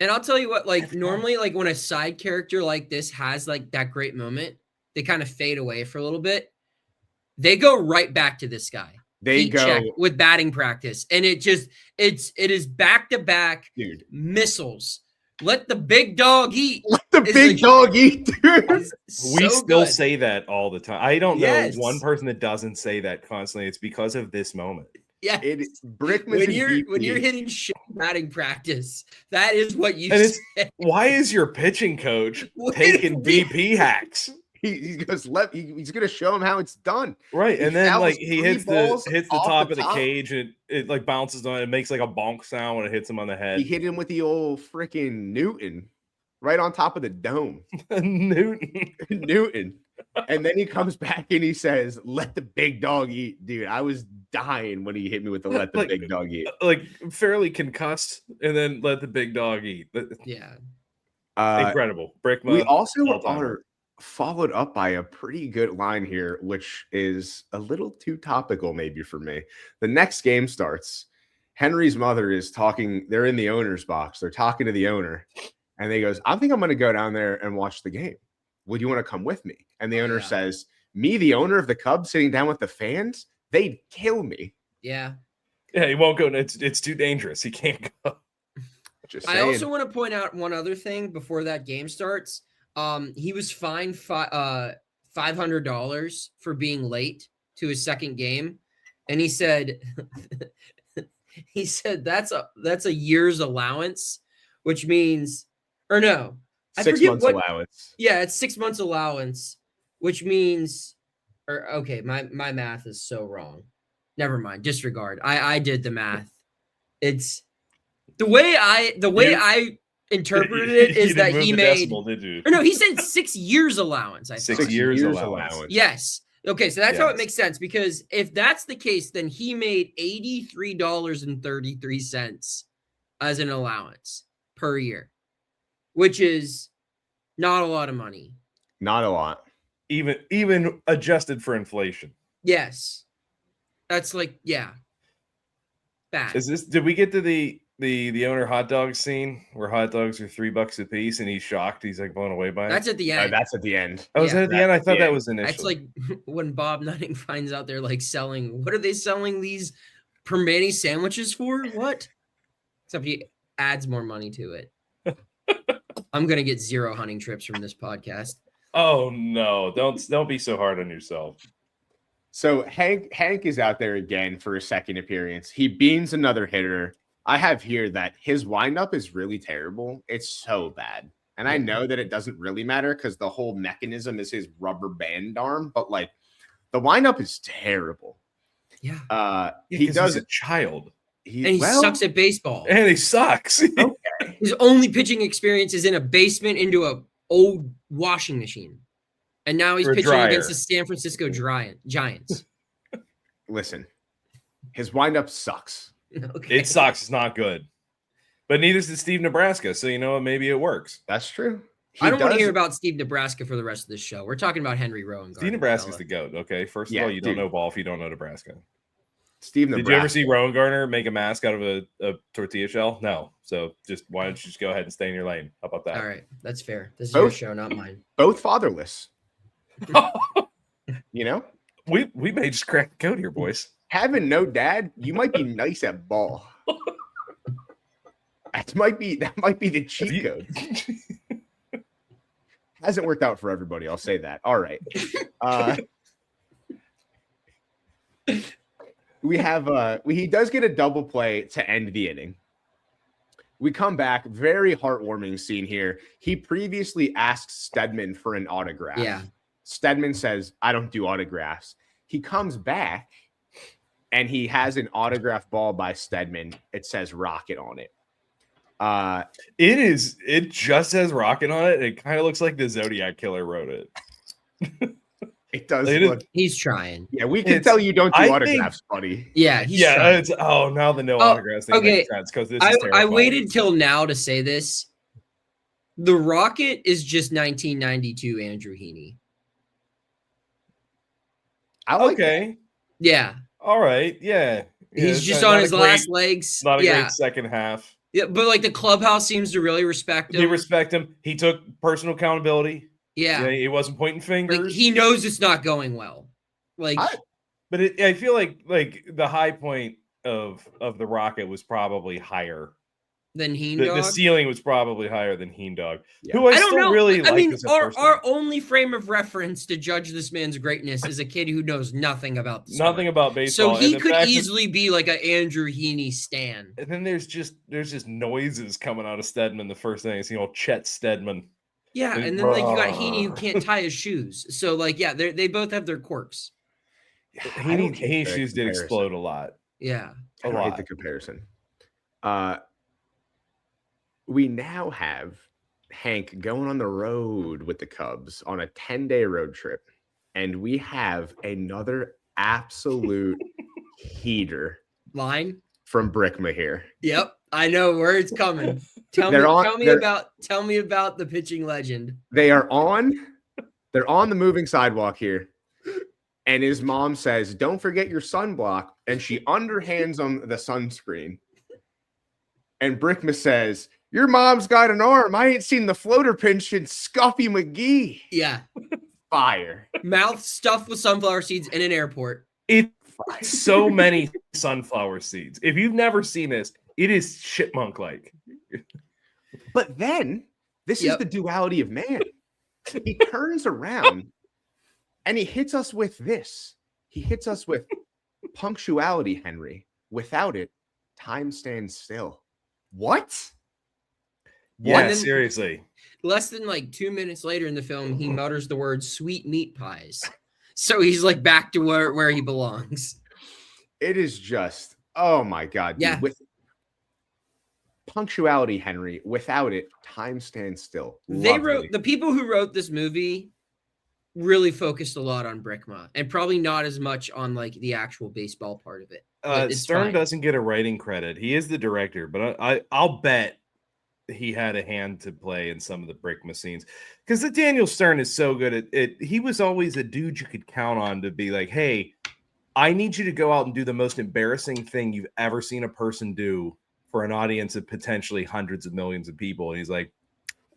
And I'll tell you what, like normally, like when a side character like this has like that great moment, they kind of fade away for a little bit. They go right back to this guy. They Heat go check with batting practice, and it is back to back dude. missiles. Let the big dog eat. Let the It's big like- dog eat, dude. We So still good. say that all the time. I don't Yes. know one person that doesn't say that constantly. It's because of this moment. Yeah. Brickman's When you're hitting shit batting practice, that is what you And it's- say. Why is your pitching coach What taking is the- BP hacks? He goes left. He's going to show him how it's done. Right, and then That like was he 3 hits the balls off top the of the top. cage, and it like bounces on. It makes like a bonk sound when it hits him on the head. He hit him with the old freaking Newton right on top of the dome. Newton. Newton. And then he comes back and he says, let the big dog eat. Dude, I was dying when he hit me with the let the Like- big dog eat. Like fairly concussed, and then let the big dog eat. Yeah. Incredible. Brickma. We also all-timer. are followed up by a pretty good line here, which is a little too topical maybe for me. The next game starts. Henry's mother is talking. They're in the owner's box. They're talking to the owner. And they goes, I think I'm going to go down there and watch the game. Would you want to come with me? And the owner Yeah. says, me, the owner of the Cubs, sitting down with the fans? They'd kill me. Yeah. Yeah, he won't go. It's too dangerous. He can't go. Just I saying. also want to point out one other thing before that game starts. He was fined $500 for being late to his second game, and he said, that's a year's allowance, which means, or no, I 6 forget months what- allowance. Yeah, it's 6 months allowance, which means, or okay, my math is so wrong. Never mind, disregard. I did the math. It's the way I interpreted it is that he made. Did you? Or no, he said 6 years allowance. I thought. 6 years allowance. Yes. Okay, so that's how it Yes. makes sense, because if that's the case, then he made $83.33 as an allowance per year, which is not a lot of money. Not a lot. Even adjusted for inflation. Yes. That's like, yeah. Bad. Did we get to the owner hot dog scene where hot dogs are $3 a piece and he's shocked? He's like blown away by it. That's at the end. That's at the end. Oh, was that at the end? I thought that was initially. That's like when Bob Nutting finds out they're like selling. What are they selling these permani sandwiches for? What? Except he adds more money to it. I'm gonna get 0 hunting trips from this podcast. Oh no! Don't be so hard on yourself. So Hank is out there again for a second appearance. He beans another hitter. I have here that his windup is really terrible. It's so bad. And I know that it doesn't really matter because the whole mechanism is his rubber band arm, but like the windup is terrible. Yeah. He does a child. He sucks at baseball. And he sucks. Okay. His only pitching experience is in a basement into a old washing machine. And now he's pitching against the San Francisco Giants. Listen, his windup sucks. Okay. It sucks. It's not good. But neither does Steve Nebraska. So, maybe it works. That's true. I don't want to hear about Steve Nebraska for the rest of this show. We're talking about Henry Rowan. Steve Nebraska's the GOAT, okay? First of all, you don't know ball if you don't know Nebraska. Steve Nebraska. Did you ever see Rowan Garner make a mask out of a tortilla shell? No. So why don't you just go ahead and stay in your lane? How about that? All right. That's fair. This is your show, not mine. Both fatherless. We may just crack the code here, boys. Having no dad, you might be nice at ball. That might be the cheat code. Hasn't worked out for everybody, I'll say that. All right. We have he does get a double play to end the inning. We come back, very heartwarming scene here. He previously asked Stedman for an autograph. Yeah. Stedman says, "I don't do autographs." He comes back and he has an autograph ball by Stedman. It says Rocket on it. It just says Rocket on it. It kind of looks like the Zodiac Killer wrote it. It does look. He's trying. Yeah, we can tell you don't do autographs, buddy. Yeah, he's trying. Now the no autographs thing makes sense because this is I waited till now to say this. The Rocket is just 1992 Andrew Heaney. Okay. Yeah. All right. Yeah. He's just on his last legs. Not a great second half. Yeah, but like the clubhouse seems to really respect him. They respect him. He took but he wasn't pointing fingers. Like, he knows it's not going well. Like, I feel like the high point of the Rocket was probably higher than Heen Dog. The ceiling was probably higher than Heen Dog, who I don't know. Really like. Mean, our only frame of reference to judge this man's greatness is a kid who knows nothing about the sport. Nothing about baseball. So he could easily be like an Andrew Heaney stan. And then there's just noises coming out of Stedman. The first thing is Chet Stedman. Yeah, and then like you got Heaney who can't tie his shoes. So like they both have their quirks. Heaney's shoes did explode a lot. Yeah, I don't hate the comparison. We now have Hank going on the road with the Cubs on a 10-day road trip, and we have another absolute heater line from Brickma here. Yep, I know where it's coming. Tell me about the pitching legend. They're on the moving sidewalk here, and his mom says, "Don't forget your sunblock," and she underhands him the sunscreen. And Brickma says, "Your mom's got an arm. I ain't seen the floater pinch since Scuffy McGee." Yeah. Fire. Mouth stuffed with sunflower seeds in an airport. It's so many sunflower seeds. If you've never seen this, it is chipmunk-like. But then, this is the duality of man. He turns around and he hits us with this. He hits us with punctuality, Henry. Without it, time stands still. What? Yeah, seriously. Less than like 2 minutes later in the film, he mutters the word "sweet meat pies." So he's like back to where he belongs. It is just, oh my God. Dude, yeah. With punctuality, Henry. Without it, time stands still. They Lovely. the people who wrote this movie really focused a lot on Brickma and probably not as much on like the actual baseball part of it. Stern fine. doesn't get a writing credit. He is the director, but I'll bet he had a hand to play in some of the Brickma scenes, because the Daniel Stern is so good at it. He was always a dude you could count on to be like, hey, I need you to go out and do the most embarrassing thing you've ever seen a person do for an audience of potentially hundreds of millions of people. And he's like,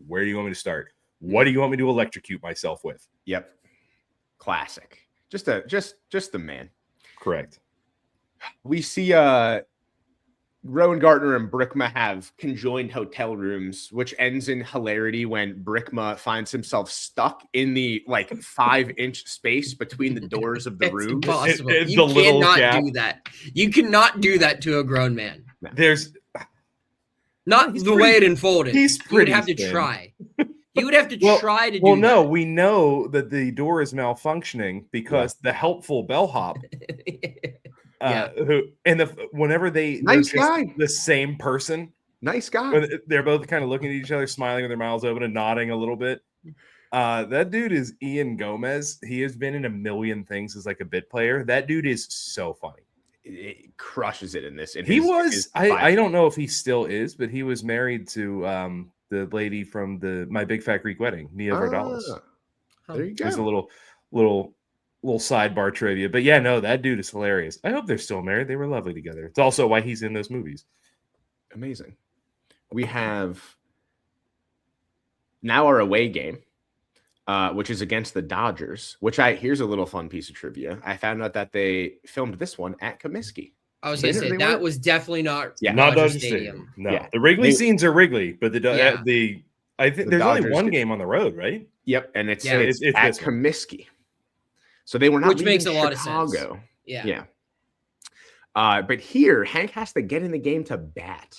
where do you want me to start? What do you want me to electrocute myself with? Yep. Classic. Just the man. Correct. We see Rowan Gardner and Brickma have conjoined hotel rooms, which ends in hilarity when Brickma finds himself stuck in the like 5-inch space between the doors of the room. Impossible. It's You the little cannot gap. do that. You cannot do that to a grown man. There's Not He's the pretty- way it unfolded. he's He would pretty have to thin. try. He would have to Well- try to do well, no, that. we know that the door is malfunctioning because the helpful bellhop, Yeah. whenever they're Nice just guy. the same person, Nice guy. when they're both kind of looking at each other, smiling with their mouths open and nodding a little bit. That dude is Ian Gomez. He has been in a million things as like a bit player. That dude is so funny. It crushes it in this. I don't know if he still is, but he was married to the lady from My Big Fat Greek Wedding, Nia Vardalos. There you go. There's a little sidebar trivia, but yeah, no, that dude is hilarious. I hope they're still married. They were lovely together. It's also why he's in those movies. Amazing. We have now our away game, which is against the Dodgers. Here's a little fun piece of trivia. I found out that they filmed this one at Comiskey. I was going to say, They that were- was definitely not Not Dodger Dodger Stadium. No, Yeah. the Wrigley They- scenes are Wrigley, but I think The there's only Dodgers one did- game on the road, right? Yep, and it's Yeah. it's It's at this one. Comiskey. So they were not Which leaving makes a lot of sense. Chicago. Yeah. Yeah. But here, Hank has to get in the game to bat.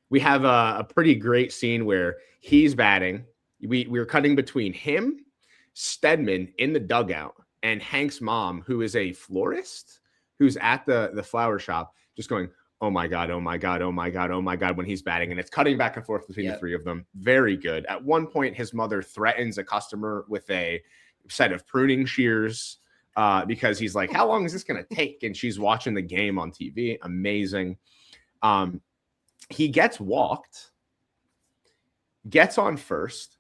We have a pretty great scene where he's batting. We're cutting between him, Stedman in the dugout, and Hank's mom, who is a florist, who's at the flower shop, just going, oh my God, oh my God, oh my God, oh my God, when he's batting. And it's cutting back and forth between the three of them. Very good. At one point, his mother threatens a customer with a set of pruning shears because he's like, how long is this going to take? And she's watching the game on TV. Amazing. He gets walked, gets on first,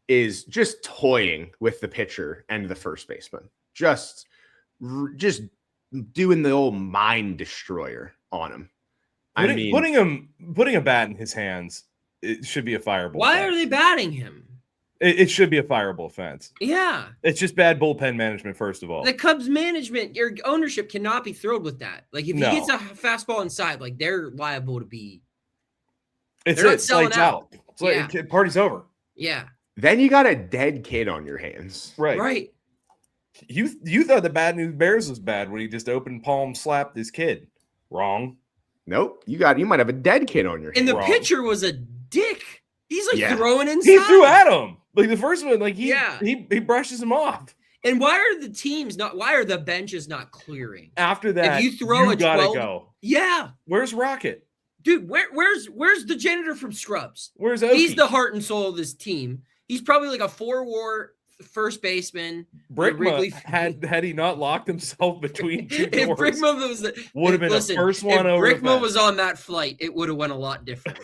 is just toying with the pitcher and the first baseman. Just doing the old mind destroyer on him. Putting a bat in his hands, it should be a fireable. Why offense. are they batting him? It should be a fireable offense. Yeah. It's just bad bullpen management, first of all. The Cubs management, your ownership cannot be thrilled with that. Like if No. he gets a fastball inside, like they're liable to be. It's they're not selling lights out. It's like party's over. Yeah. Then you got a dead kid on your hands. Right. You thought the Bad News Bears was bad when he just open palm slapped his kid. Wrong. Nope. You might have a dead kid on your hands. And the Wrong. pitcher was a dick. He's like Yeah. throwing inside. He threw at him. Like the first one, like he brushes him off. And why are the benches not clearing? After that, you throw a gotta 12 go. Yeah. Where's Rocket? Dude, where's the janitor from Scrubs? Where's Okie? He's the heart and soul of this team. He's probably like a 4-WAR first baseman. Brickma had he not locked himself between two If doors, Brickma was would have been the first one over. If the Brickma fence. was on that flight, it would have went a lot different.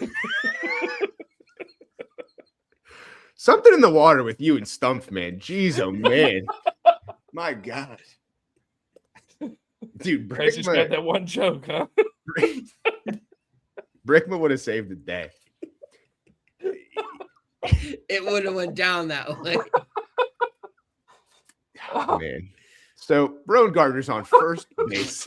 Something in the water with you and Stumpf, man. Jeez, oh man. My God. Dude, I just got that one joke, huh? Brickma would have saved the day. It would have went down that way. Oh, man. So Rowan Gardner's on first base.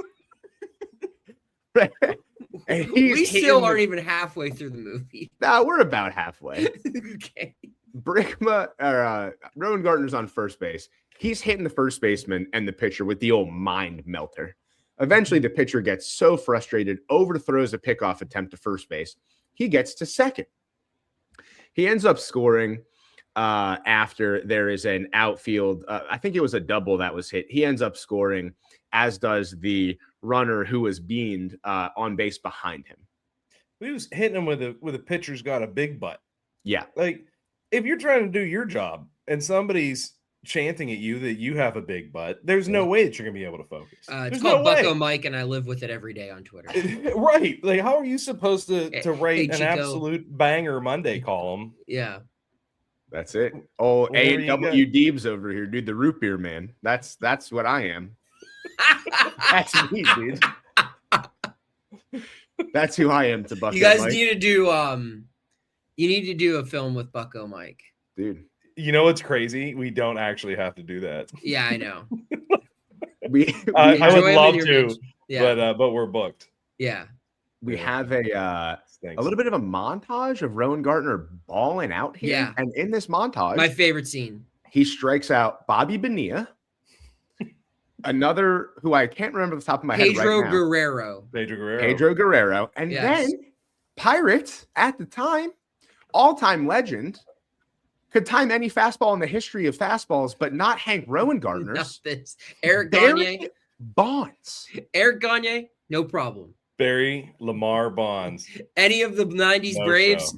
And We still aren't even halfway through the movie. Nah, we're about halfway. Okay. Rowan Gardner's on first base. He's hitting the first baseman and the pitcher with the old mind melter. Eventually, the pitcher gets so frustrated, overthrows a pickoff attempt to first base. He gets to second. He ends up scoring after there is an outfield. I think it was a double that was hit. He ends up scoring, as does the runner who was beamed on base behind him. He was hitting him with a pitcher's got a big butt. Yeah. Like, if you're trying to do your job and somebody's chanting at you that you have a big butt, there's no way that you're gonna be able to focus. It's There's called no Bucko way. Mike, and I live with it every day on Twitter. Right. Like, how are you supposed to write Hey, an Chico. absolute banger Monday column? Yeah. That's it. Oh, Whatever you A&W Deebs over here, dude. The root beer man. That's what I am. That's me, dude. That's who I am to Bucko You guys Mike. need to do you need to do a film with Bucko Mike. Dude. You know what's crazy? We don't actually have to do that. Yeah, I know. We I Enjoy would him love in your to, mention. Yeah. but we're booked. Yeah. we have a little bit of a montage of Rowan Gardner balling out here. Yeah. And in this montage, My favorite scene. he strikes out Bobby Bonilla, another who I can't remember the top of my head Pedro right now. Guerrero. Pedro Guerrero. And Yes. then Pirates at the time, all-time legend, could time any fastball in the history of fastballs, but not Hank Rowan Gardner's. Not this. Eric Barry Gagne. Bonds. Eric Gagne, no problem. Barry Lamar Bonds. Any of the 90s No Braves, show.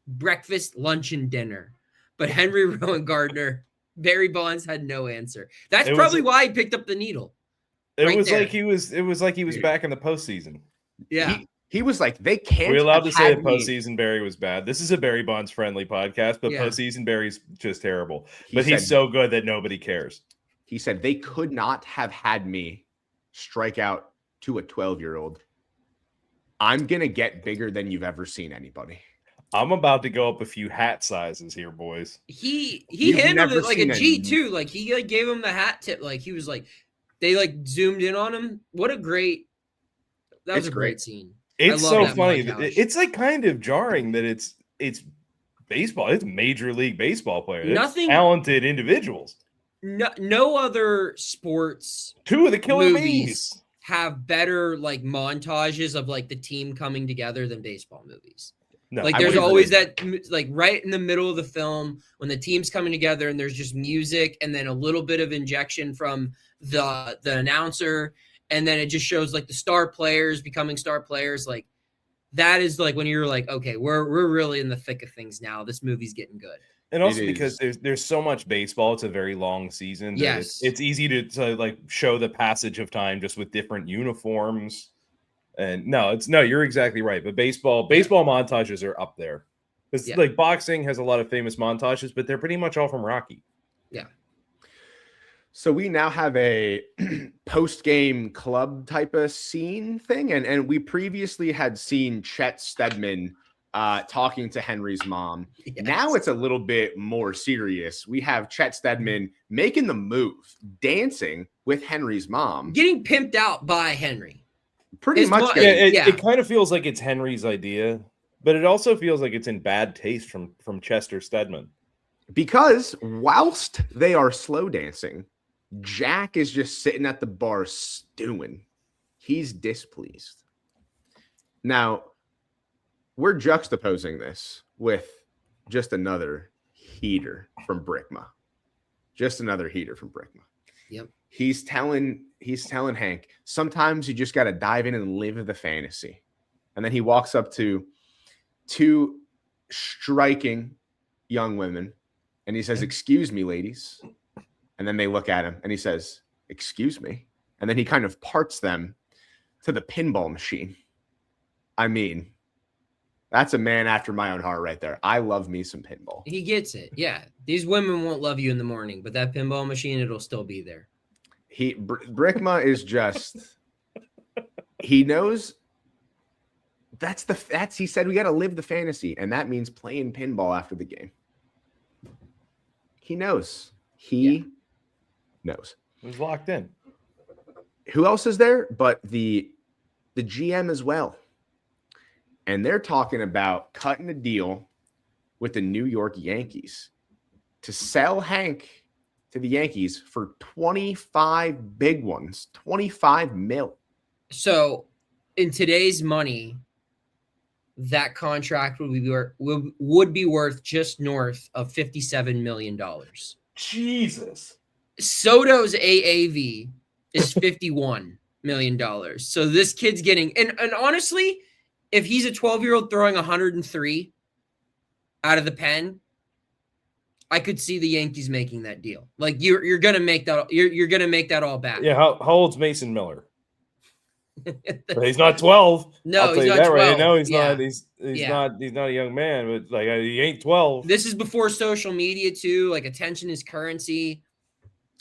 breakfast, lunch, and dinner. But Henry Rowan Gardner, Barry Bonds had no answer. That's It was- probably why he picked up the needle. It Right was there. like he was. It was like he was Dude. back in the postseason. Yeah. He was like, they can't. Are we allowed to have say that had me. postseason Barry was bad? This is a Barry Bonds friendly podcast, but Yeah. postseason Barry's just terrible. He But he's said- so good that nobody cares. He said they could not have had me strike out to a 12-year-old. I'm going to get bigger than you've ever seen anybody. I'm about to go up a few hat sizes here, boys. He You've handled never it like a seen G a- too. Like he like gave him the hat tip. Like he was like they like zoomed in on him. What a great that was It's a great great. scene. It's love so that funny. montage. It's like kind of jarring that it's baseball. It's Major League Baseball players. It's Nothing- talented individuals. No other sports Two of the killer movies bees. have better like montages of like the team coming together than baseball movies. No, Like I there's would always agree. that like right in the middle of the film when the team's coming together and there's just music and then a little bit of injection from the announcer and then it just shows like the star players becoming star players. Like that is like when you're like, okay, we're really in the thick of things now. This movie's getting good. and also It because there's so much baseball. It's a very long season. That Yes. it's easy to like show the passage of time just with different uniforms. And no, you're exactly right. But baseball montages are up there. It's Yeah. like boxing has a lot of famous montages, but they're pretty much all from Rocky. So we now have a post-game club type of scene thing. And we previously had seen Chet Steadman talking to Henry's mom. Yes. Now it's a little bit more serious. We have Chet Steadman making the move, dancing with Henry's mom. Getting pimped out by Henry. Pretty his much. mom- getting- Yeah. It kind of feels like it's Henry's idea, but it also feels like it's in bad taste from Chester Stedman. Because whilst they are slow dancing, Jack is just sitting at the bar stewing. He's displeased. Now, we're juxtaposing this with just another heater from Brickma. Just another heater from Brickma. Yep. He's telling Hank, sometimes you just got to dive in and live the fantasy. And then he walks up to two striking young women and he says, "Excuse me, ladies." And then they look at him and he says, "Excuse me." And then he kind of parts them to the pinball machine. I mean, that's a man after my own heart right there. I love me some pinball. He gets it. Yeah. These women won't love you in the morning, but that pinball machine, it'll still be there. Brickma is just, he knows he said we got to live the fantasy. And that means playing pinball after the game. He knows. He knows. It was locked in. Who else is there but the GM as well? And they're talking about cutting a deal with the New York Yankees to sell Hank to the Yankees for 25 big ones, 25 mil. So in today's money, that contract would be worth just north of $57 million. Jesus. Soto's AAV is 51. million. So this kid's getting, and honestly, if he's a 12-year-old throwing 103 out of the pen, I could see the Yankees making that deal. Like you're gonna make that. You're gonna make that all back. Yeah. How old's Mason Miller? He's not 12. No, I'll tell he's you not that 12. right. No, he's Yeah. not. He's not a young man, but like he ain't 12. This is before social media too. Like attention is currency.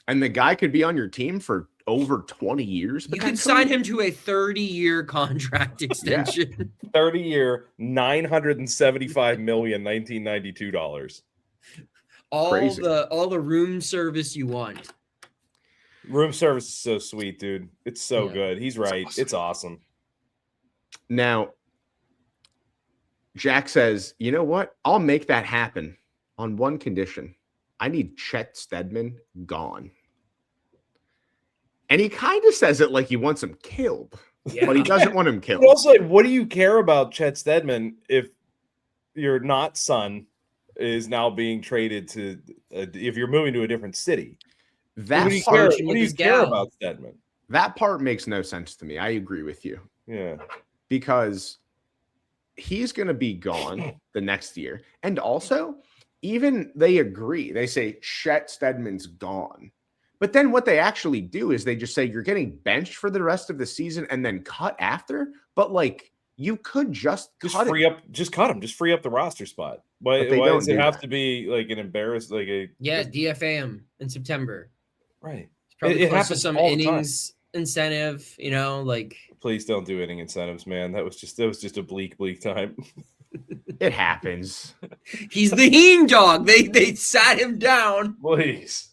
And the guy could be on your team for over 20 years. You could sign him to a 30-year contract extension. 30-year, $975 million, $1992. All Crazy. the room service you want. Room service is so sweet, dude. It's so Yeah. good. He's right. It's awesome. Now, Jack says, you know what? I'll make that happen on one condition. I need Chet Steadman gone. And he kind of says it like he wants him killed, but he doesn't want him killed. But also, like, what do you care about Chet Steadman if your not son is now being traded to, if you're moving to a different city? That What do you part, care about Steadman? that part makes no sense to me. I agree with you. Yeah. Because he's going to be gone the next year. And also, even they agree. They say Chet Steadman's gone. But then what they actually do is they just say you're getting benched for the rest of the season and then cut after. But like you could just cut free up, just cut him, just free up the roster spot. Why does it have to be like an embarrassment? Like a DFA him in September. Right. Probably It close to happens some all the time. innings incentive, like Please don't do inning incentives, man. That was just a bleak time. It happens. he's the heen dog. They sat him down. Please.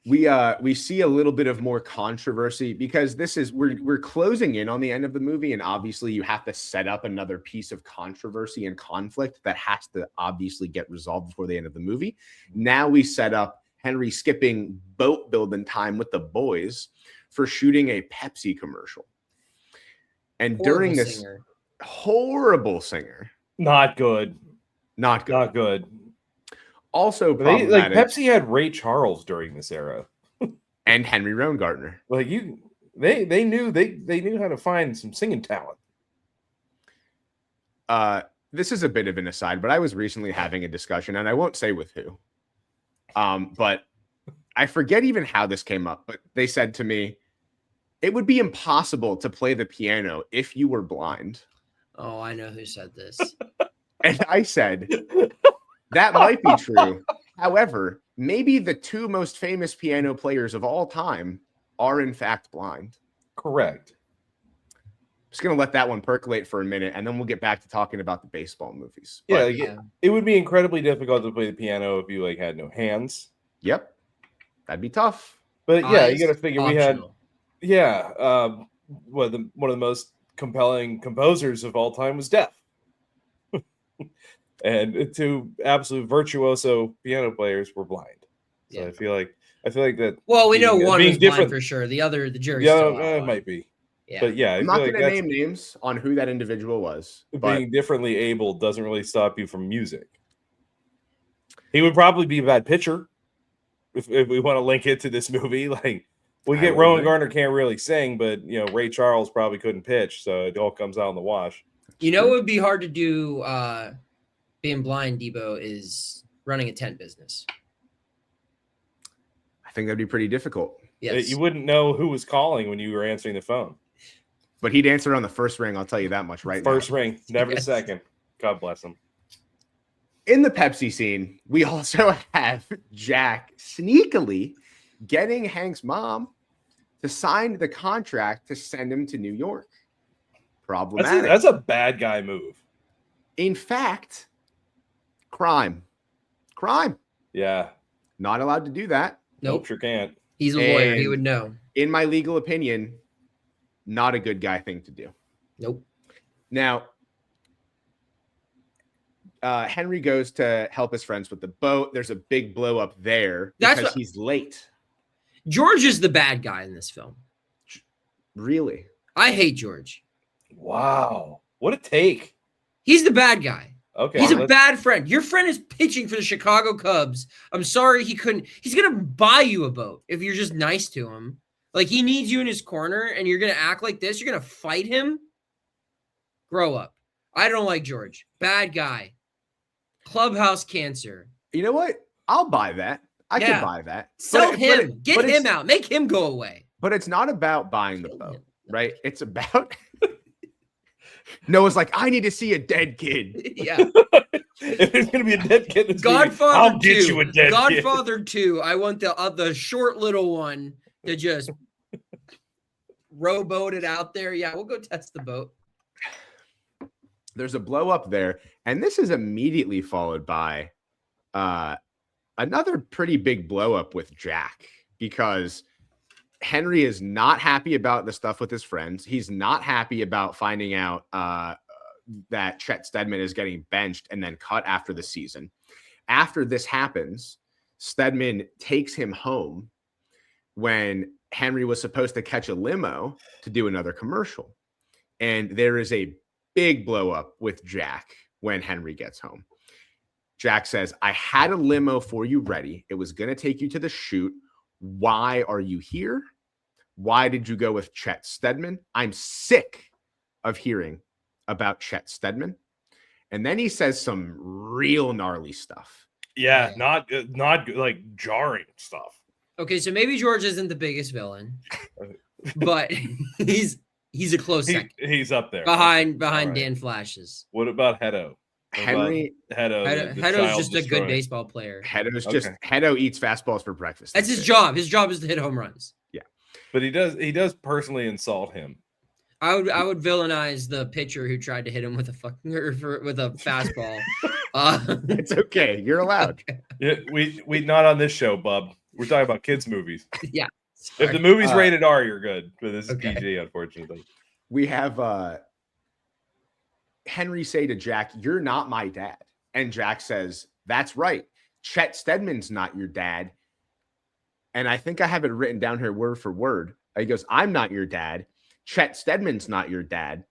We see a little bit of more controversy because we're closing in on the end of the movie, and obviously you have to set up another piece of controversy and conflict that has to obviously get resolved before the end of the movie. Now we set up Henry skipping boat building time with the boys for shooting a Pepsi commercial. And during this horrible singer. Not good. Not good. Not good. Also, like Pepsi had Ray Charles during this era. And Henry Rowengartner. Like they knew how to find some singing talent. This is a bit of an aside, but I was recently having a discussion, and I won't say with who. But I forget even how this came up, but they said to me, it would be impossible to play the piano if you were blind. Oh, I know who said this. And I said, that might be true. However, maybe the two most famous piano players of all time are in fact blind. Correct. Just going to let that one percolate for a minute, and then we'll get back to talking about the baseball movies. Yeah, But, it would be incredibly difficult to play the piano if you had no hands. Yep. That'd be tough. But yeah, you got to figure optional. one of the most compelling composers of all time was deaf. And two absolute virtuoso piano players were blind. So Yeah. I feel like that. Well, we know one was different blind for sure. The jury's Yeah, still out. it might be. Yeah. But yeah, I'm not going to name names on who that individual was. But being differently able doesn't really stop you from music. He would probably be a bad pitcher if we want to link it to this movie. Like we get Rowengartner can't really sing, but Ray Charles probably couldn't pitch, so it all comes out in the wash. It would be hard to do being blind, Debo, is running a tent business. I think that'd be pretty difficult. Yes. You wouldn't know who was calling when you were answering the phone. But he'd answer on the first ring, I'll tell you that much right First now. ring, never the Yes. second. God bless him. In the Pepsi scene, we also have Jack sneakily getting Hank's mom to sign the contract to send him to New York. Problematic. That's a bad guy move. In fact, crime. Yeah. Not allowed to do that. Nope. Sure can't. He's a lawyer. He And- would know. In my legal opinion, not a good guy thing to do. Nope. Now, Henry goes to help his friends with the boat. There's a big blow up there because he's late. George is the bad guy in this film. Really? I hate George. Wow. What a take. He's the bad guy. Okay. He's a bad friend. Your friend is pitching for the Chicago Cubs. I'm sorry he couldn't. He's going to buy you a boat if you're just nice to him. Like, he needs you in his corner, and you're going to act like this. You're going to fight him. Grow up. I don't like George. Bad guy. Clubhouse cancer. You know what? I'll buy that. I can buy that. Sell him. Get him out. Make him go away. But it's not about buying the boat, right? It's about Noah's like, I need to see a dead kid. Yeah. If there's gonna be a dead kid, it's Godfather I'll 2. get you a dead Godfather 2. I want the short little one to just rowboat it out there. Yeah, we'll go test the boat. There's a blow up there, and this is immediately followed by another pretty big blow up with Jack, because Henry is not happy about the stuff with his friends. He's not happy about finding out that Chet Steadman is getting benched and then cut after the season. After this happens, Steadman takes him home when Henry was supposed to catch a limo to do another commercial. And there is a big blow up with Jack when Henry gets home. Jack says, I had a limo for you ready. It was going to take you to the shoot. Why are you here? Why did you go with Chet Steadman? I'm sick of hearing about Chet Steadman. And then he says some real gnarly stuff. Yeah, not like jarring stuff. Okay, so maybe George isn't the biggest villain, but he's a close second. He's up there. Behind right. Dan Flashes. What about Hedo? Hedo's just a good baseball player. Hedo eats fastballs for breakfast. That's his job. His job is to hit home runs. Yeah. But he does personally insult him. I would villainize the pitcher who tried to hit him with a fastball. It's okay. You're allowed. Yeah, we not on this show, bub. We're talking about kids' movies. Yeah. If the movie's rated R, you're good. But this is PG, unfortunately. We have Henry say to Jack, you're not my dad. And Jack says, that's right. Chet Steadman's not your dad. And I think I have it written down here word for word. He goes, I'm not your dad. Chet Steadman's not your dad.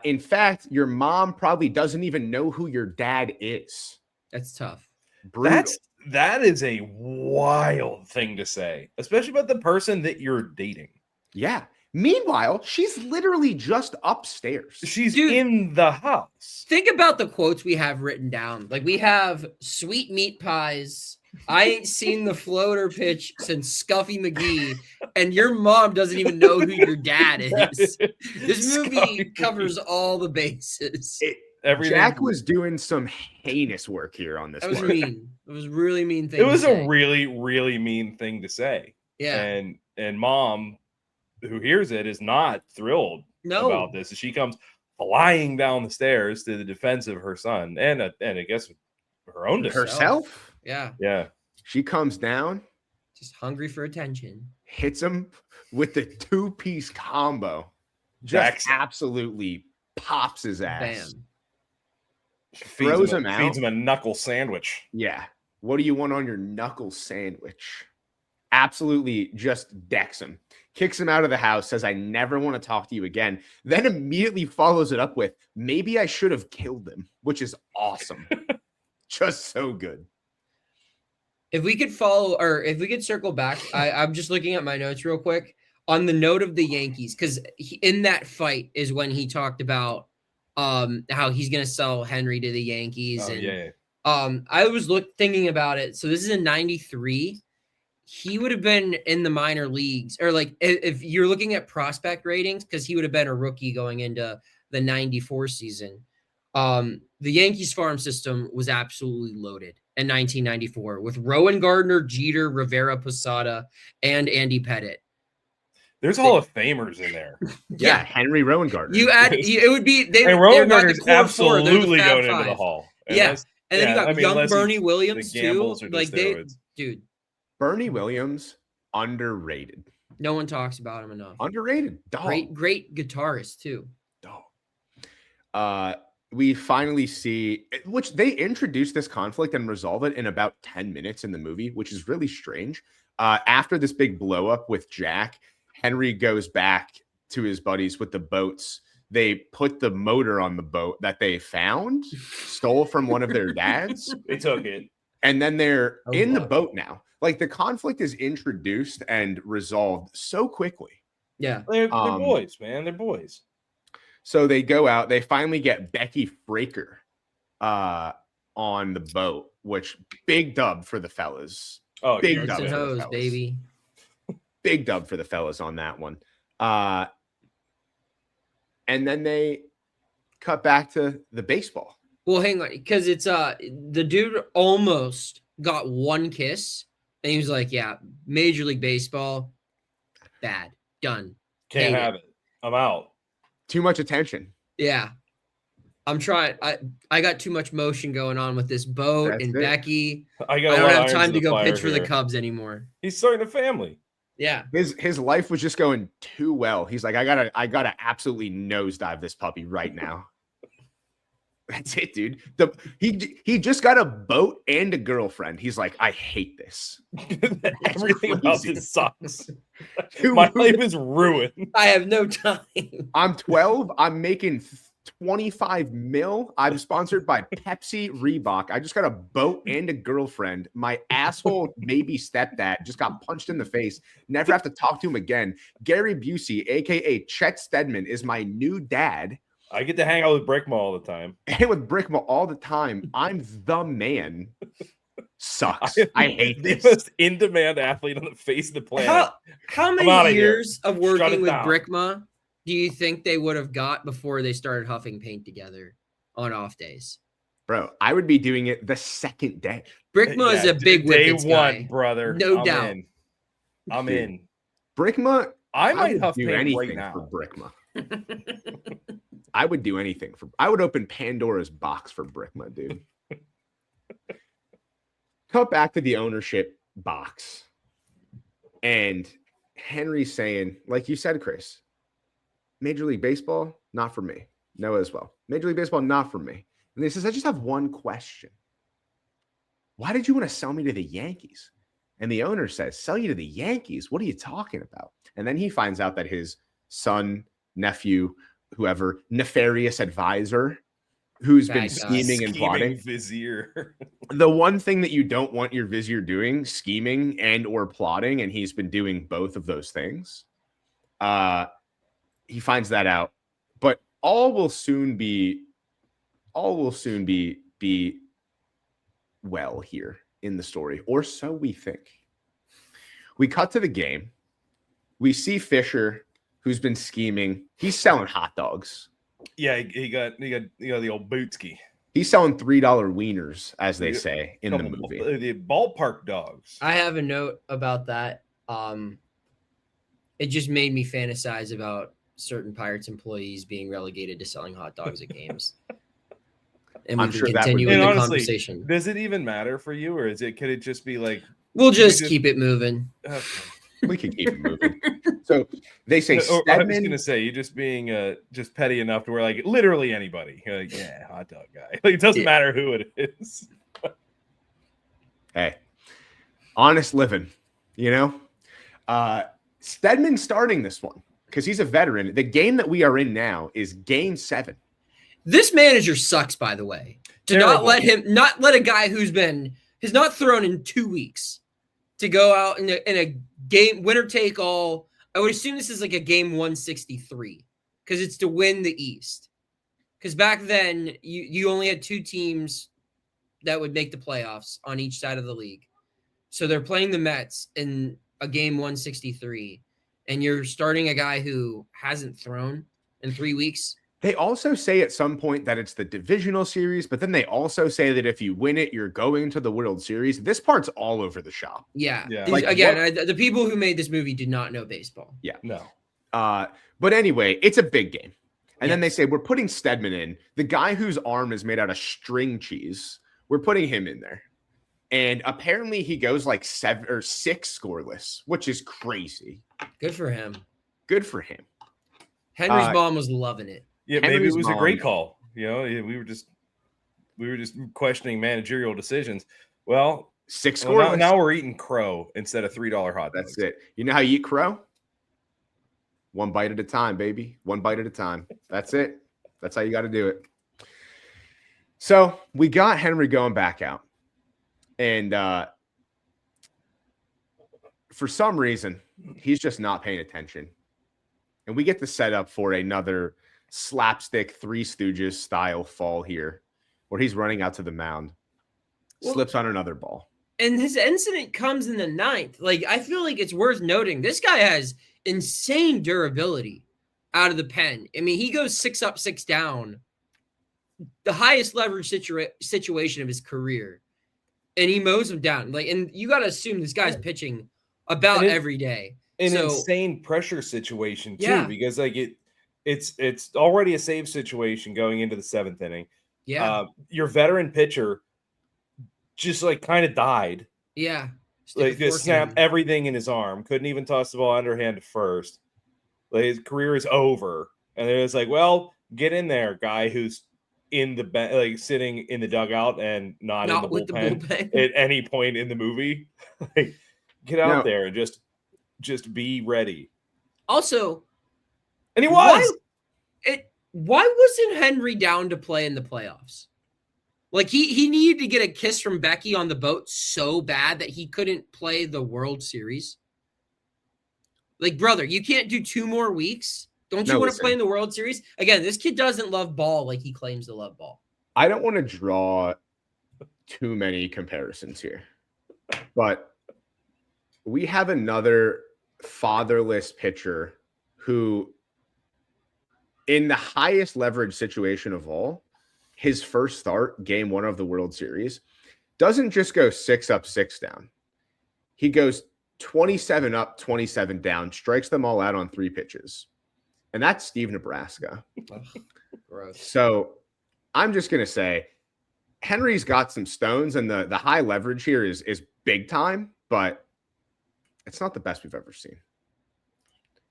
In fact, your mom probably doesn't even know who your dad is. That's tough. Brutal. That is a wild thing to say, especially about the person that you're dating. Yeah. Meanwhile, she's literally just upstairs. She's in the house. Think about the quotes we have written down. Like, we have sweet meat pies. I ain't seen the floater pitch since Scuffy McGee, and your mom doesn't even know who your dad is. This movie covers all the bases. Jack was doing some heinous work here on this. That was mean. It was a really mean thing. It was a really, really mean thing to say. Yeah. And mom, who hears it, is not thrilled about this. She comes flying down the stairs to the defense of her son and I guess her own herself. Yeah. Yeah. She comes down, just hungry for attention. Hits him with the 2-piece combo. Just absolutely pops his ass. Bam. Feeds him a knuckle sandwich. Yeah. What do you want on your knuckle sandwich? Absolutely just decks him. Kicks him out of the house, says, I never want to talk to you again. Then immediately follows it up with, maybe I should have killed him, which is awesome. Just so good. If we could if we could circle back, I'm just looking at my notes real quick on the note of the Yankees, because in that fight is when he talked about how he's going to sell Henry to the Yankees. I was thinking about it. So this is in 93. He would have been in the minor leagues, or like if you're looking at prospect ratings, because he would have been a rookie going into the 94 season. The Yankees farm system was absolutely loaded in 1994 with Rowan Gardner, Jeter, Rivera, Posada, and Andy Pettitte. There's Hall of Famers in there. Yeah, Henry Rowan Gardner. You add it would be Rowan Gardner's absolutely going into the Hall. And then you got young Bernie Williams too. Like dude. Bernie Williams, underrated. No one talks about him enough. Underrated. Dog. Great guitarist too. Dog. We finally see, which they introduce this conflict and resolve it in about 10 minutes in the movie, which is really strange. After this big blow up with Jack, Henry goes back to his buddies with the boats. They put the motor on the boat that they stole from one of their dads. They took it. And then they're in the boat now. Like the conflict is introduced and resolved so quickly. Yeah. They're boys, man. They're boys. So they go out. They finally get Becky Fraker on the boat, which big dub for the fellas. Oh, Big huge dub Hooks and for the hoes, fellas. baby. Big dub for the fellas on that one. And then they cut back to the baseball. Well, hang on, because it's the dude almost got one kiss, and he was like, "Yeah, Major League Baseball, bad, done, Can't hate have it. I'm out. Too much attention. Yeah, I'm trying. I got too much motion going on with this boat That's and it. Becky. I I got. don't have time to go pitch for the Cubs anymore. He's starting a family. Yeah, His life was just going too well. He's like, I gotta absolutely nosedive this puppy right now. That's it, dude. He just got a boat and a girlfriend. He's like, I hate this. Everything about crazy. this sucks. Dude, My life is ruined. I have no time. I'm 12. I'm making 25 mil. I'm sponsored by Pepsi, Reebok. I just got a boat and a girlfriend. My asshole maybe stepdad just got punched in the face. Never have to talk to him again. Gary Busey, aka Chet Stedman, is my new dad. I get to hang out with Brickma all the time. And with Brickma all the time. I'm the man. Sucks. I hate the this. most in-demand athlete on the face of the planet. How outta many here. years of Shut working it with down. Brickma do you think they would have got before they started huffing paint together on off days? Bro, I would be doing it the second day. Brickma is a big day Whippets one, guy. brother. No I'm doubt. in. I'm Dude. in. Brickma, I might would huff do paint anything right now. for Brickma. I would do anything for. I would open Pandora's box for Brickma, dude. Cut back to the ownership box, and Henry's saying, like you said, Chris, Major League Baseball, not for me. Noah as well. Major League Baseball, not for me. And he says, I just have one question. Why did you want to sell me to the Yankees? And the owner says, sell you to the Yankees? What are you talking about? And then he finds out that his son, nephew, whoever, nefarious advisor, who's been Bad guy. scheming and plotting. Vizier. The one thing that you don't want your vizier doing, scheming and or plotting, and he's been doing both of those things. He finds that out, but all will soon be well here in the story, or so we think. We cut to the game. We see Fisher, who's been scheming. He's selling hot dogs. Yeah, he got the old bootski. He's selling $3 wieners, as they say in the movie. The ballpark dogs. I have a note about that. It just made me fantasize about certain Pirates employees being relegated to selling hot dogs at games. And we I'm can sure that would continue be- in the And honestly, conversation. Does it even matter for you, or could it just be like We'll just just- keep it moving. We can keep it moving. So they say I was Stedman. gonna say you just being just petty enough to where like literally anybody. You're like, yeah, hot dog guy. Like it doesn't Yeah. matter who it is. Hey, honest living, you know? Stedman starting this one because he's a veteran. The game that we are in now is game 7. This manager sucks, by the way. To not let a guy who's has not thrown in 2 weeks to go out in a game, winner take all. I would assume this is like a game 163 because it's to win the East. Because back then you only had 2 teams that would make the playoffs on each side of the league. So they're playing the Mets in a game 163, and you're starting a guy who hasn't thrown in 3 weeks. They also say at some point that it's the divisional series, but then they also say that if you win it, you're going to the World Series. This part's all over the shop. Yeah. Yeah. These- Like, again, the people who made this movie did not know baseball. No. But anyway, it's a big game. And then they Yes. say, we're putting Stedman in. The guy whose arm is made out of string cheese, we're putting him in there. And apparently he goes like 7 or 6 scoreless, which is crazy. Good for him. Good for him. Henry's mom was loving it. Yeah, maybe Henry's it was mom- a great call. You know, we were just questioning managerial decisions. Well, 6 now, scoreless. now we're eating crow instead of $3 hot dogs. That's it. You know how you eat crow? 1 bite at a time, baby. 1 bite at a time. That's it. That's how you got to do it. So we got Henry going back out. And for some reason, he's just not paying attention. And we get the setup for another slapstick Three Stooges style fall here, where he's running out to the mound, slips on another ball. And his incident comes in the 9th. Like, I feel like it's worth noting this guy has insane durability out of the pen. I mean, he goes 6 up, 6 down, the highest leverage situation of his career, and he mows him down. Like, and you got to assume this guy's pitching about every day. An insane pressure situation too, because like it's already a save situation going into the 7th inning. Yeah, your veteran pitcher just like kind of died. Yeah, like just snapped everything in his arm. Couldn't even toss the ball underhand to first. Like his career is over, and it was like, well, get in there, guy who's in the like sitting in the dugout and not in the bullpen at any point in the movie. Like, get out there and just be ready. Also, and he was. Why wasn't Henry down to play in the playoffs? Like he needed to get a kiss from Becky on the boat so bad that he couldn't play the World Series. Like, brother, you can't do 2 more weeks. Don't you want to play in the World Series? Again, this kid doesn't love ball like he claims to love ball. I don't want to draw too many comparisons here, but we have another fatherless pitcher who, in the highest leverage situation of all, his first start, game 1 of the World Series, doesn't just go 6 up, 6 down. He goes 27 up, 27 down, strikes them all out on 3 pitches. And that's Steve Nebraska. Gross. So I'm just going to say Henry's got some stones, and the high leverage here is big time, but it's not the best we've ever seen.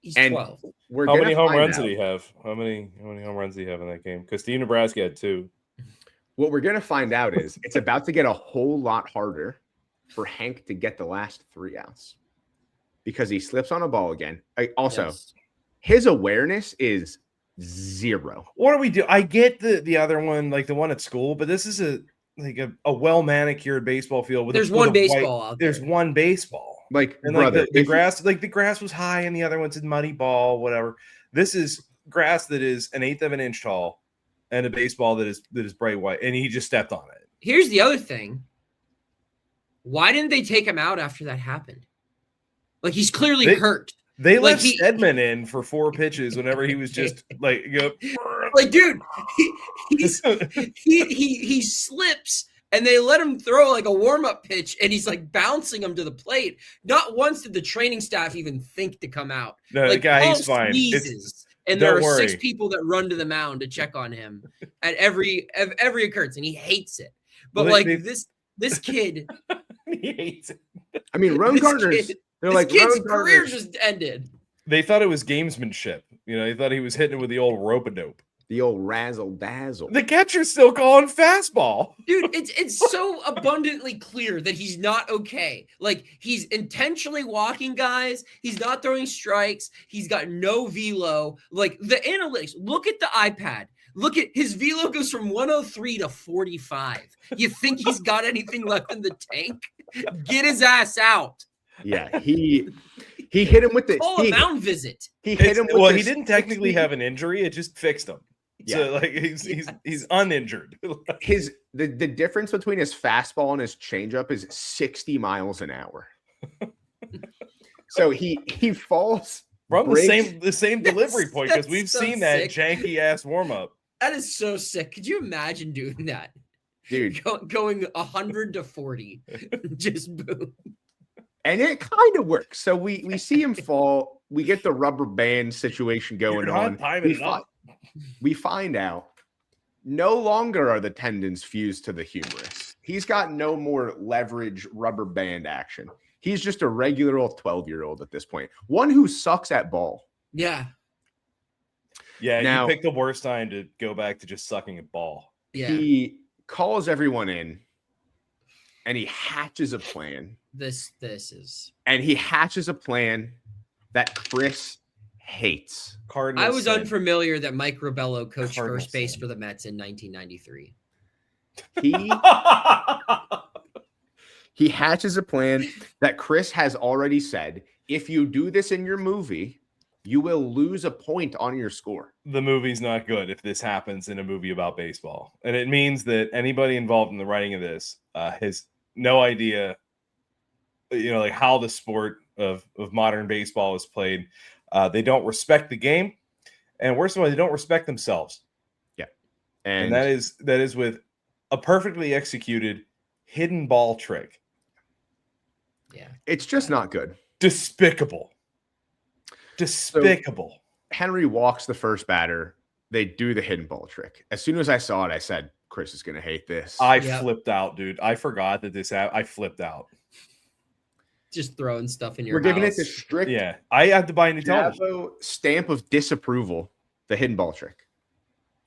He's 12. How many home runs did he have? How many home runs did he have in that game? Because Steve Nebraska had 2. What we're going to find out is it's about to get a whole lot harder for Hank to get the last 3 outs because he slips on a ball again. His awareness is 0. What do we do? I get the other one, like the one at school, but this is a well manicured baseball field. There's one baseball out there. There's one baseball. Like, and brother, like the grass was high and the other one's a muddy ball, whatever. This is grass that is 1/8 of an inch tall and a baseball that is bright white, and he just stepped on it. Here's the other thing. Why didn't they take him out after that happened? Like, he's clearly hurt. They let Stedman in for 4 pitches whenever he was just like, like, dude, he slips. And they let him throw like a warm-up pitch, and he's like bouncing him to the plate. Not once did the training staff even think to come out. No, like, the guy, he's fine. And there are 6 people that run to the mound to check on him at every occurrence, and he hates it. But this kid, he hates it. I mean, Ron Gardner's. They're like, kid's career just ended. They thought it was gamesmanship. You know, they thought he was hitting it with the old rope-a-dope. The old razzle dazzle. The catcher's still calling fastball. Dude, it's so abundantly clear that he's not okay. Like, he's intentionally walking guys. He's not throwing strikes. He's got no velo. Like, the analytics, look at the iPad. Look at his velo goes from 103 to 45. You think he's got anything left in the tank? Get his ass out. Yeah, he hit him with the mound visit. He hit him with well, he didn't technically have an injury. It just fixed him. Yeah. So like he's uninjured. The difference between his fastball and his changeup is 60 miles an hour. So he falls from the same delivery point, because we've seen that janky ass warm up. That is so sick. Could you imagine doing that, dude? Going 100 to 40, just boom. And it kind of works. So we see him fall. We get the rubber band situation going on. We find out no longer are the tendons fused to the humerus. He's got no more leverage rubber band action. He's just a regular old 12-year-old at this point. One who sucks at ball. Yeah. Yeah, now, you picked the worst time to go back to just sucking at ball. Yeah. He calls everyone in, and he hatches a plan. He hatches a plan that Chris hates. I was unfamiliar that Mike Robello coached first base for the Mets in 1993. He hatches a plan that Chris has already said, if you do this in your movie, you will lose a point on your score. The movie's not good if this happens in a movie about baseball. And it means that anybody involved in the writing of this has no idea, like how the sport of modern baseball is played. They don't respect the game. And worst of all, they don't respect themselves. Yeah. And that is with a perfectly executed hidden ball trick. Yeah. It's just not good. Despicable. Despicable. So Henry walks the first batter. They do the hidden ball trick. As soon as I saw it, I said, Chris is going to hate this. I flipped out, dude. I forgot that this happened. I flipped out. Just throwing stuff in your We're giving it house. the strict I had to buy a new television. Javo stamp of disapproval, the hidden ball trick.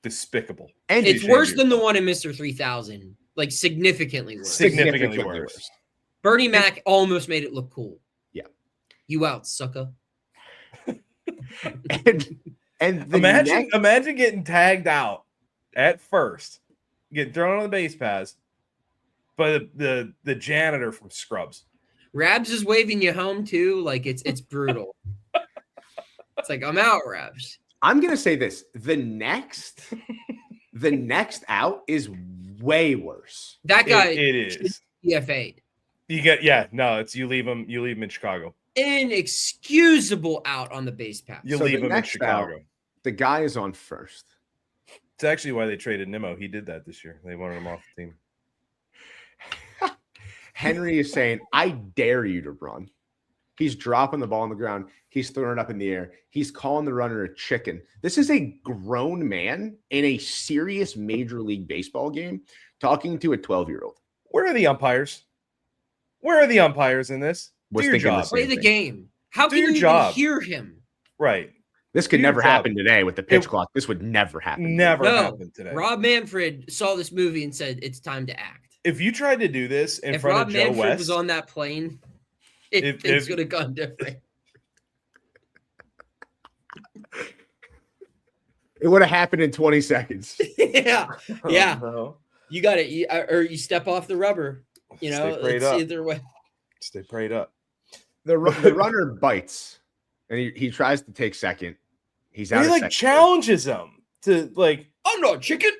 Despicable. And It's worse than the one in Mr. 3000. Like significantly worse. Significantly worse. Bernie Mac almost made it look cool. Yeah. You out, sucker. and imagine getting tagged out at first, getting thrown on the base paths by the janitor from Scrubs. Rabs is waving you home too. Like it's brutal. It's like, I'm out, Rabs. I'm gonna say this: the next out is way worse. That guy it is DFA'd. It's you leave him in Chicago. Inexcusable out on the base path. You So leave the him in next Chicago. out, the guy is on first. It's actually why they traded Nimmo. He did that this year. They wanted him off the team. Henry is saying, I dare you to run. He's dropping the ball on the ground. He's throwing it up in the air. He's calling the runner a chicken. This is a grown man in a serious Major League Baseball game talking to a 12-year-old. Where are the umpires? Where are the umpires in this? Was Do your thinking the job. same Play the thing. game. How Do can your you job. even hear him? Right. This could Do your never job. happen today with the pitch clock. This would never happen. Never No. happened today. Rob Manfred saw this movie and said it's time to act. If you tried to do this in If front Rob of Joe Manfred West, was on that plane, If- things if- would have gone different. It would have happened in 20 seconds. Yeah. Yeah. no. You got it. Or you step off the rubber. You know, Stay prayed it's up. either way. Stay prayed up. The runner bites, and he tries to take second. He's out He of like second. challenges him to I'm not chicken.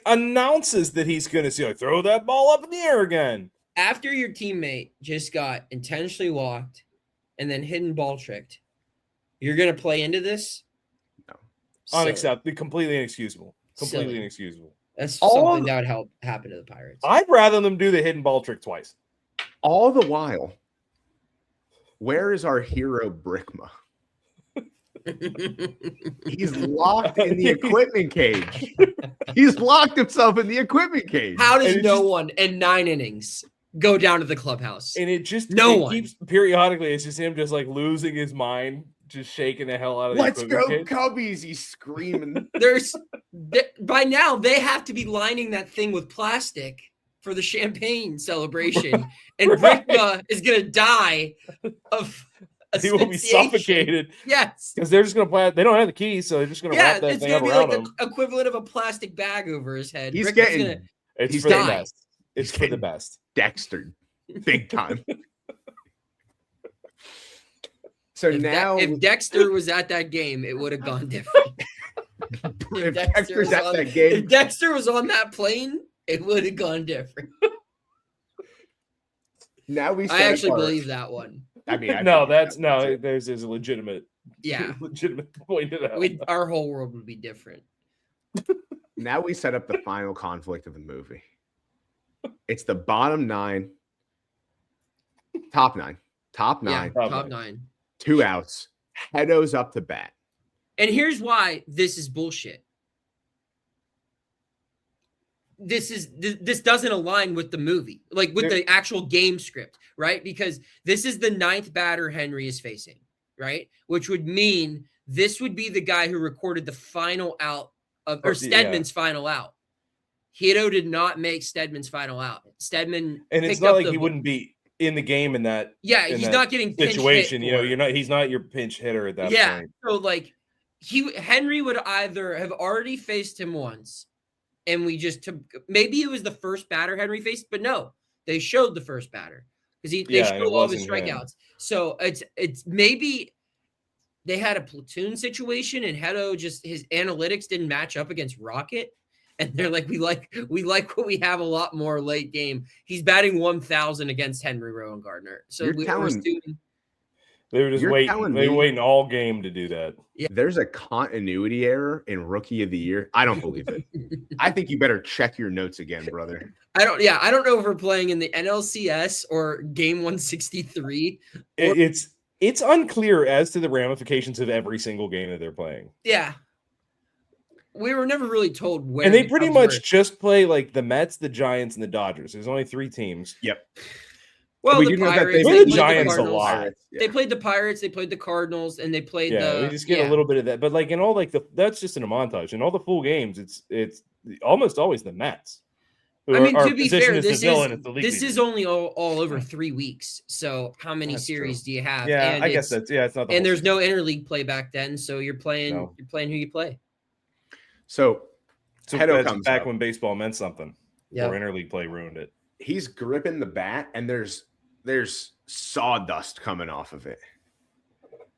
announces that he's gonna throw that ball up in the air again. After your teammate just got intentionally walked and then hidden ball tricked, you're gonna play into this? No. Silly. Unacceptable, completely inexcusable. Completely Silly. inexcusable. That's All something the- that would help happen to the Pirates. I'd rather them do the hidden ball trick twice. All the while, where is our hero Brickma? He's locked in the equipment cage. He's locked himself in the equipment cage. How does And it no just- one in 9 innings go down to the clubhouse? And it just No it one. keeps periodically. It's just him just losing his mind, just shaking the hell out of the Let's go, equipment cage. Cubbies! He's screaming. By now they have to be lining that thing with plastic for the champagne celebration, and Right. Brickma is gonna die of He will be asphyxiation. suffocated Yes. because they're just gonna play. They don't have the keys, so they're just gonna Yeah, wrap that it's thing gonna up be around like him. the equivalent of a plastic bag over his head. He's Brickma's getting gonna- It's he's for the dying. best. It's He's for the getting- best. Dexter, big time. So if, now, if Dexter was at that game, it would have gone different. if Dexter Dexter's was at on- that If game, Dexter was on that plane, it would have gone different. now we. I actually believe that one. I mean, I No, believe that's that. no. it. There's a legitimate, Yeah. legitimate point to that. Our whole world would be different. Now we set up the final conflict of the movie. It's the bottom 9, top 9, top 9, Yeah, Top top nine. 9. 2 outs. Heado's up to bat. And here's why this is bullshit. This doesn't align with the movie, like with the actual game script, right? Because this is the 9th batter Henry is facing, right? Which would mean this would be the guy who recorded the final out of, or Stedman's final out. Hito did not make Stedman's final out. Stedman And it's picked not up like the- he wouldn't be in the game in that Yeah, in he's that not getting pinch situation. hit You know, for it. he's not your pinch hitter at that Yeah, point. so like Henry would either have already faced him once, and we just took, maybe it was the first batter Henry faced, but no, They showed the first batter because they Yeah, and showed it all of his wasn't him. strikeouts. So it's maybe they had a platoon situation and Hedo just his analytics didn't match up against Rocket. And they're like, we like what we have a lot more late game. He's batting 1,000 against Henry Rowan-Gardner. So we were assuming they were just waiting. They were waiting all game to do that. Yeah. There's a continuity error in Rookie of the Year. I don't believe it. I think you better check your notes again, brother. I don't know if we're playing in the NLCS or game 163. It's unclear as to the ramifications of every single game that they're playing. Yeah. We were never really told where. And they pretty much just play like the Mets, the Giants, and the Dodgers. There's only 3 teams. Yep. Well, we the do know that Pirates, they play the Giants a lot. Yeah. They played the Pirates, they played the Cardinals, and they played we just get a little bit of that. But like in all that's just in a montage. In all the full games, it's almost always the Mets. I mean, to be fair, this is only all over 3 weeks. So how many series do you have? Yeah, and I guess it's not. And there's no interleague play back then, so you're playing who you play. So Hedo that's comes back up. when baseball meant something. Yeah, or interleague play ruined it. He's gripping the bat, and there's sawdust coming off of it,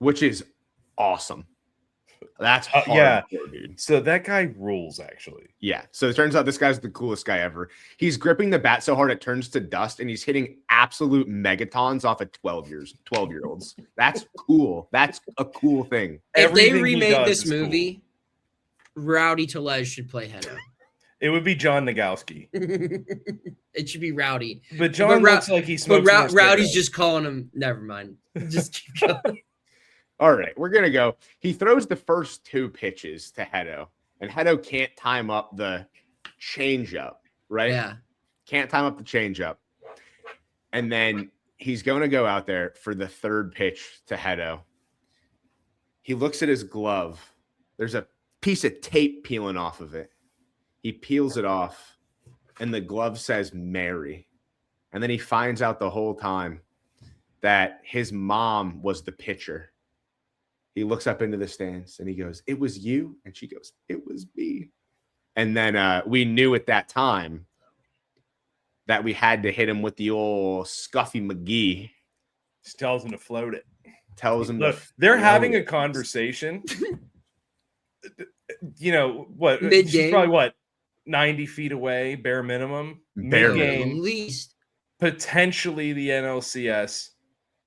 which is awesome. That's hardcore, dude. So that guy rules, actually. Yeah. So it turns out this guy's the coolest guy ever. He's gripping the bat so hard it turns to dust, and he's hitting absolute megatons off of 12-year-olds. That's cool. That's a cool thing. If they remake this movie, Rowdy Tellez should play Hedo. It would be John Nagowski. It should be Rowdy. But John looks like he smokes. But Rowdy's just calling him. Never mind. Just keep going. All right, we're going to go. He throws the first 2 pitches to Hedo, and Hedo can't time up the changeup, right? Yeah. Can't time up the changeup. And then he's going to go out there for the 3rd pitch to Hedo. He looks at his glove. There's a piece of tape peeling off of it. He peels it off, and the glove says Mary. And then he finds out the whole time that his mom was the pitcher. He looks up into the stands, and he goes, "It was you?" And she goes, "It was me." And then we knew at that time that we had to hit him with the old Scuffy McGee. Just tells him to float it. Tells him they're having a conversation. You know what? Mid-game. She's probably 90 feet away, bare minimum. Mid-game. At least. Potentially the NLCS.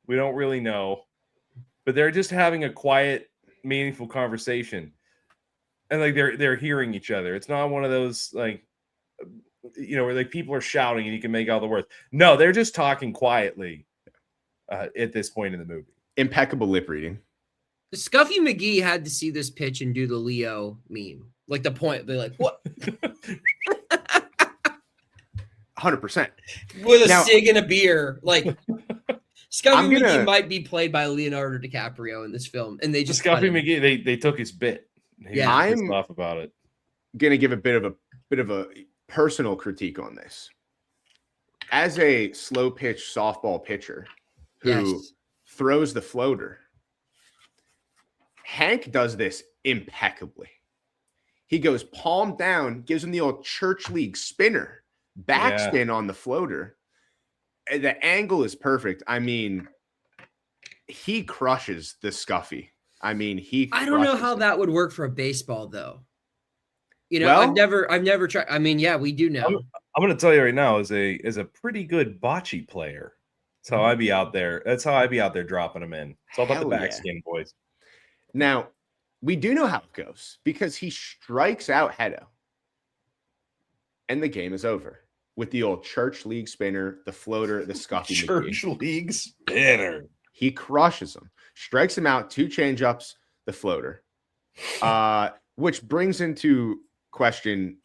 We don't really know. But they're just having a quiet, meaningful conversation. And like they're hearing each other. It's not one of those like where like people are shouting and you can make all the words. No, they're just talking quietly at this point in the movie. Impeccable lip reading. Scuffy McGee had to see this pitch and do the Leo meme. Like the point, they're like, what? 100%. With a cig and a beer. Like, Scuffy McGee might be played by Leonardo DiCaprio in this film. And they just Scuffy McGee, they took his bit. I'm off about it. Gonna give a bit of a personal critique on this. As a slow pitch softball pitcher who throws the floater, Hank does this impeccably. He goes palm down, gives him the old church league spinner, backspin on the floater. The angle is perfect. I mean, he crushes the Scuffy. I mean, I don't know how that would work for a baseball, though. Well, I've never tried. I mean, yeah, we do know. I'm going to tell you right now, as a pretty good bocce player, that's how I'd be out there. That's how I'd be out there dropping them in. It's all about the backskin, boys. Now, we do know how it goes because he strikes out Hedo, and the game is over with the old church league spinner, the floater, the Scuffy. Church league spinner. He crushes him, strikes him out, 2 changeups, the floater, which brings into question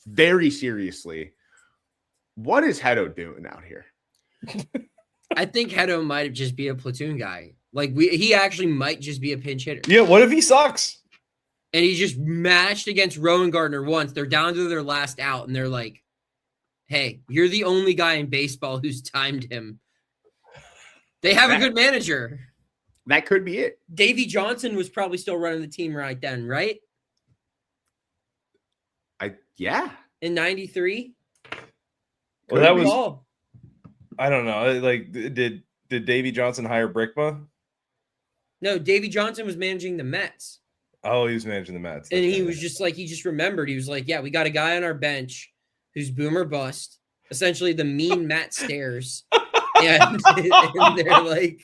very seriously, what is Hedo doing out here? I think Hedo might just be a platoon guy. Like he actually might just be a pinch hitter. Yeah, what if he sucks? And he just matched against Rowan-Gardner once. They're down to their last out, and they're like, "Hey, you're the only guy in baseball who's timed him." They have a good manager. That could be it. Davey Johnson was probably still running the team right then, right? Yeah. In 93? Well, I don't know. Like, did Davey Johnson hire Brickma? No, Davey Johnson was managing the Mets. Oh, he was managing the Mets. And he was just like, he just remembered. He was like, yeah, we got a guy on our bench who's boom or bust, essentially the mean Matt Stairs. and they're like,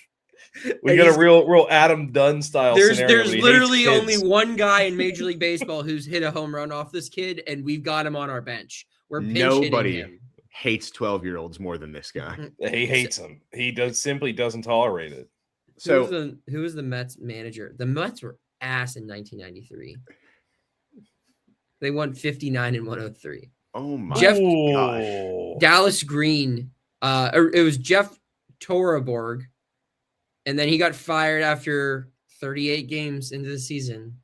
we got a real Adam Dunn style scenario. There's literally only one guy in Major League Baseball who's hit a home run off this kid, and we've got him on our bench. We're pinch hitting him. Hates 12-year-olds more than this guy. He hates him. He simply doesn't tolerate it. So who was the Mets manager? The Mets were ass in 1993. They won 59 and 103. Oh my gosh. Dallas Green. It was Jeff Toraborg, and then he got fired after 38 games into the season.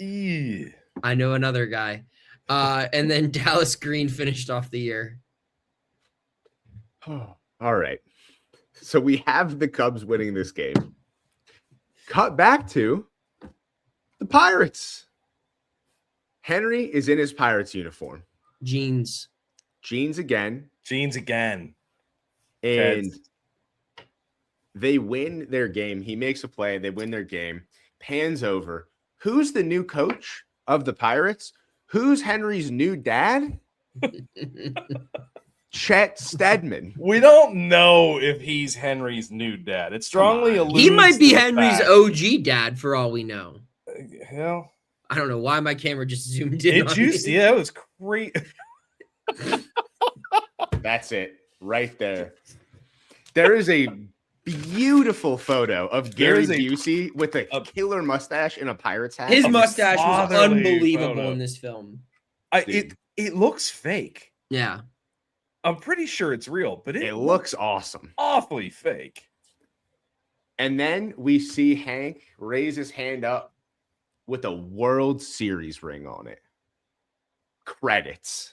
I know another guy. And then Dallas Green finished off the year. All right. So we have the Cubs winning this game. Cut back to the Pirates. Henry is in his Pirates uniform. Jeans again. And they win their game. He makes a play. They win their game. Pans over. Who's the new coach of the Pirates? Who's Henry's new dad? Chet Steadman. We don't know if he's Henry's new dad. It strongly alludes. He might be Henry's OG dad for all we know. Hell, I don't know why my camera just zoomed in. Yeah, it was great. That's it right there. There is a beautiful photo of Gary Busey with a killer mustache and a Pirates hat. His mustache was unbelievable in this film. It looks fake. Yeah. I'm pretty sure it's real, but it looks awesome. Awfully fake. And then we see Hank raise his hand up with a World Series ring on it. Credits.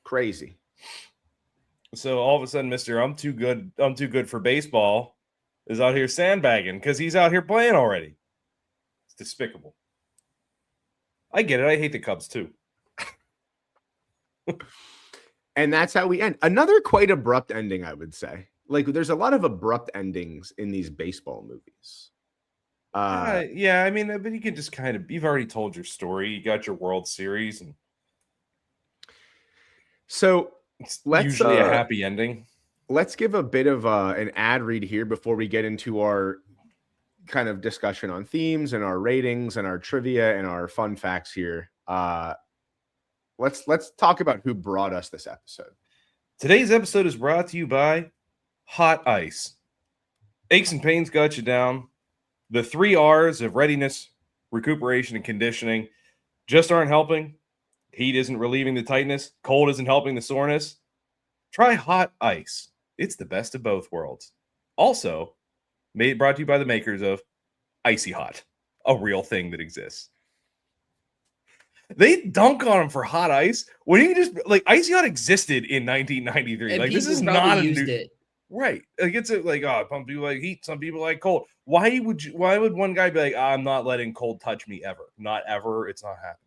Crazy. So all of a sudden, Mr. I'm too good for baseball is out here sandbagging because he's out here playing already. It's despicable. I get it. I hate the Cubs too. And that's how we end. Another quite abrupt ending, I would say. Like, there's a lot of abrupt endings in these baseball movies. Yeah, I mean, but you can just you've already told your story. You got your World Series. And so let's usually a happy ending. Let's give a bit of an ad read here before we get into our kind of discussion on themes and our ratings and our trivia and our fun facts here. Let's talk about who brought us this episode. Today's episode is brought to you by Hot Ice. Aches and pains got you down. The 3 R's of readiness, recuperation, and conditioning just aren't helping. Heat isn't relieving the tightness. Cold isn't helping the soreness. Try Hot Ice. It's the best of both worlds. Also, brought to you by the makers of Icy Hot, a real thing that exists. They dunk on him for Hot Ice when you just like Icy Hot existed in 1993. And like this is not a new, right. Like it's like some people like heat, some people like cold. Why would one guy be like, I'm not letting cold touch me ever? Not ever. It's not happening.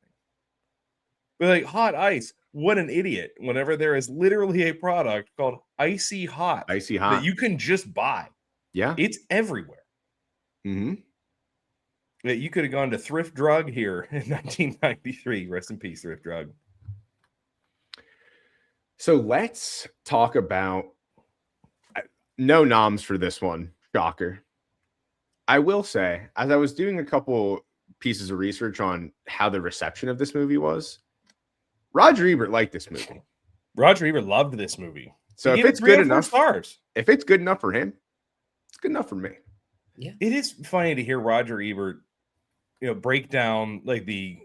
But like Hot Ice, what an idiot! Whenever there is literally a product called Icy Hot that you can just buy. Yeah, it's everywhere. Mm-hmm. You could have gone to Thrift Drug here in 1993. Rest in peace, Thrift Drug. So let's talk about no noms for this one. Shocker. I will say, as I was doing a couple pieces of research on how the reception of this movie was, Roger Ebert liked this movie. Roger Ebert loved this movie. So if it's good enough, if it's good enough for him, it's good enough for me. Yeah, it is funny to hear Roger Ebert, break down like the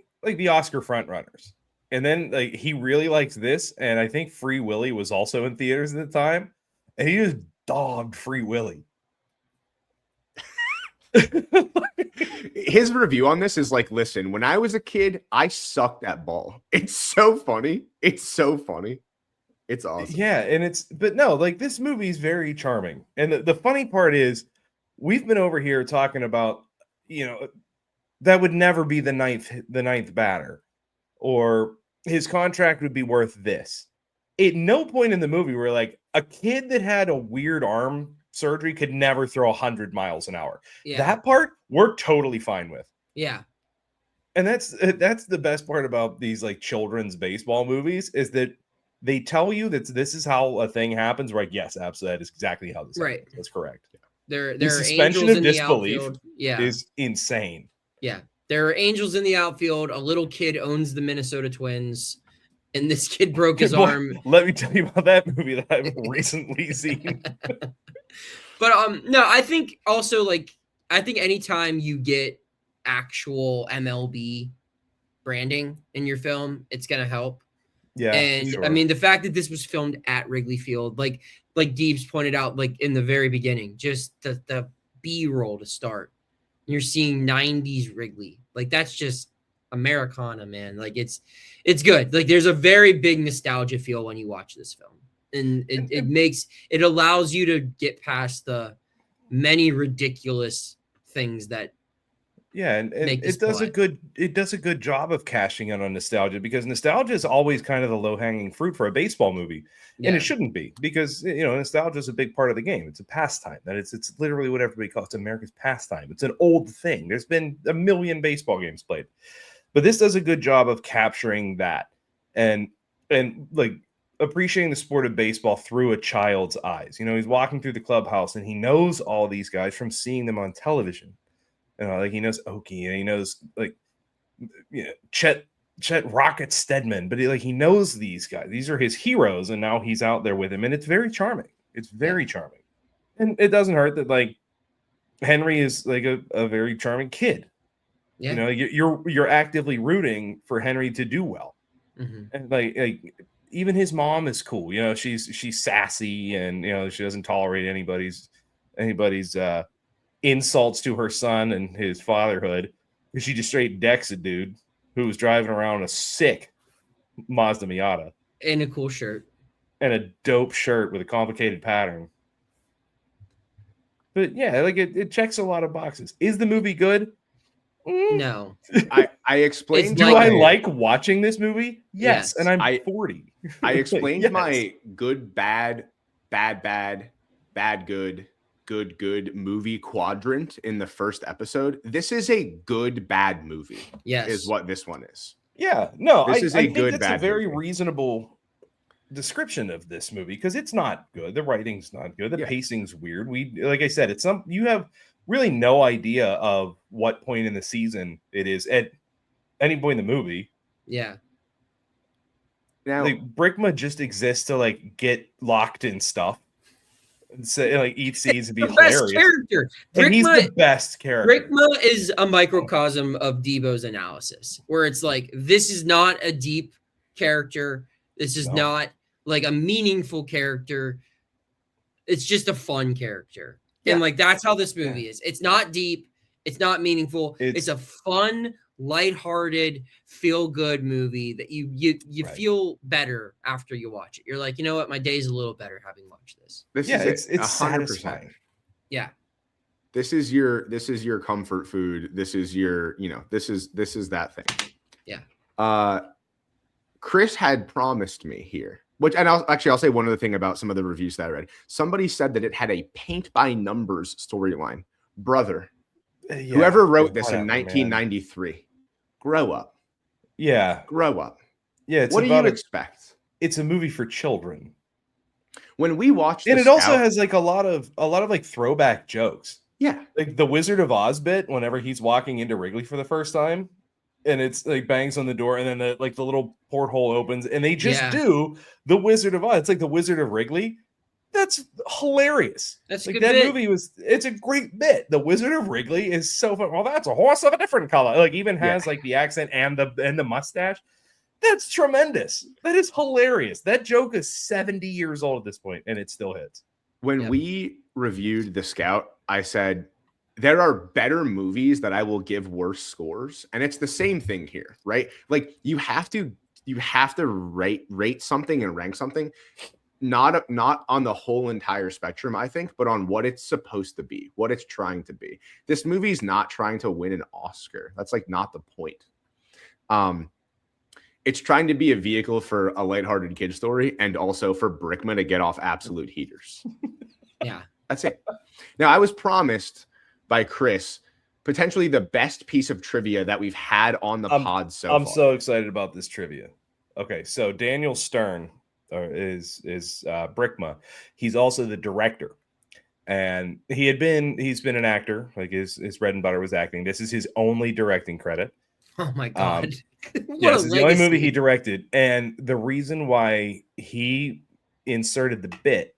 Oscar frontrunners, and then like he really likes this, and I think Free Willy was also in theaters at the time, and he just dogged Free Willy. His review on this is like, listen, when I was a kid, I sucked at ball. It's so funny. It's so funny. It's awesome. Yeah, and this movie is very charming. And the funny part is, we've been over here talking about, that would never be the ninth batter, or his contract would be worth this. at no point in the movie where like a kid that had a weird arm surgery could never throw 100 miles an hour. Yeah. That part we're totally fine with. Yeah. And that's the best part about these like children's baseball movies is that they tell you that this is how a thing happens. Right? Yes, absolutely. That is exactly how this Right. happens. That's correct. There The are suspension angels of in the disbelief outfield. Yeah. is insane. Yeah. There are angels in the outfield. A little kid owns the Minnesota Twins, and this kid broke his arm. Let me tell you about that movie that I've recently seen. But no, I think also like I think anytime you get actual MLB branding in your film, it's gonna help. Yeah, And sure. I mean the fact that this was filmed at Wrigley Field, like Deebs pointed out, like in the very beginning, just the B-roll to start. You're seeing 90s Wrigley. Like that's just Americana, man. Like it's good. Like there's a very big nostalgia feel when you watch this film. And it allows you to get past the many ridiculous things that and make this it does plot. a good job of cashing in on nostalgia, because nostalgia is always kind of the low-hanging fruit for a baseball movie. And it shouldn't be, because nostalgia is a big part of the game. It's a pastime. That it's literally what everybody calls it. It's America's pastime. It's an old thing. There's been a million baseball games played. But this does a good job of capturing that and like appreciating the sport of baseball through a child's eyes. He's walking through the clubhouse and he knows all these guys from seeing them on television. Like he knows Okie, and he knows like Chet Rocket Stedman, but he knows these guys. These are his heroes, and now he's out there with him, and it's very charming. It's very charming, and it doesn't hurt that like Henry is like a very charming kid. Yeah. You're actively rooting for Henry to do well, and like even his mom is cool. She's sassy, and she doesn't tolerate anybody's insults to her son and his fatherhood. She just straight decks a dude who was driving around a sick Mazda Miata and a cool shirt and a dope shirt with a complicated pattern. But yeah, like it checks a lot of boxes. Is the movie good? No. I explained. Do I like watching this movie? Yes. And I'm 40. I explained Yes. my good, bad, bad, bad, bad, good, good movie quadrant in the first episode. This is a good, bad movie. Yes. Is what this one is. Yeah. No, This is a I think good, that's bad a very movie. reasonable description of this movie, because it's not good. The writing's not good. The pacing's weird. Like I said, you have really no idea of what point in the season it is at any point in the movie. Yeah. Now, like Brickma just exists to like get locked in stuff and say like eat seeds and be hilarious. Best character. And he's the best character. Brickma is a microcosm of Debo's analysis, where it's like, this is not a deep character. This is not like a meaningful character. It's just a fun character. Yeah. And like, that's how this movie is. It's not deep. It's not meaningful. It's a fun, lighthearted, feel-good movie that you feel better after you watch it. You're like, you know what? My day's a little better having watched this. It's 100%. Satisfying. Yeah. This is your comfort food. This is your, this is that thing. Yeah. Chris had promised me here, I'll say one other thing about some of the reviews that I read. Somebody said that it had a paint by numbers storyline. Brother, whoever wrote this in 1993, man. Grow up. Yeah. Grow up. Yeah. What do you expect? It's a movie for children. When we watched and it also has like a lot of like throwback jokes. Yeah. Like the Wizard of Oz bit whenever he's walking into Wrigley for the first time. And it's like bangs on the door, and then the little porthole opens, and they just do the Wizard of Oz. It's like the Wizard of Wrigley. That's hilarious. That's like a good that bit. movie it's a great bit. The Wizard of Wrigley is so fun. Well, that's a horse of a different color. Like even has like the accent and the mustache. That's tremendous. That is hilarious. That joke is 70 years old at this point, and it still hits. When we reviewed The Scout, I said, there are better movies that I will give worse scores. And it's the same thing here, right? Like you have to rate something and rank something, not on the whole entire spectrum, I think, but on what it's supposed to be, what it's trying to be. This movie's not trying to win an Oscar. That's like not the point. It's trying to be a vehicle for a lighthearted kid story and also for Brickma to get off absolute heaters. Yeah. That's it. Now, I was promised by Chris potentially the best piece of trivia that we've had on the pod so far. I'm so excited about this trivia. Okay, so Daniel Stern is Brickma. He's also the director. And he's been an actor, like his bread and butter was acting. This is his only directing credit. Oh my God. Yes, it's the only movie he directed. And the reason why he inserted the bit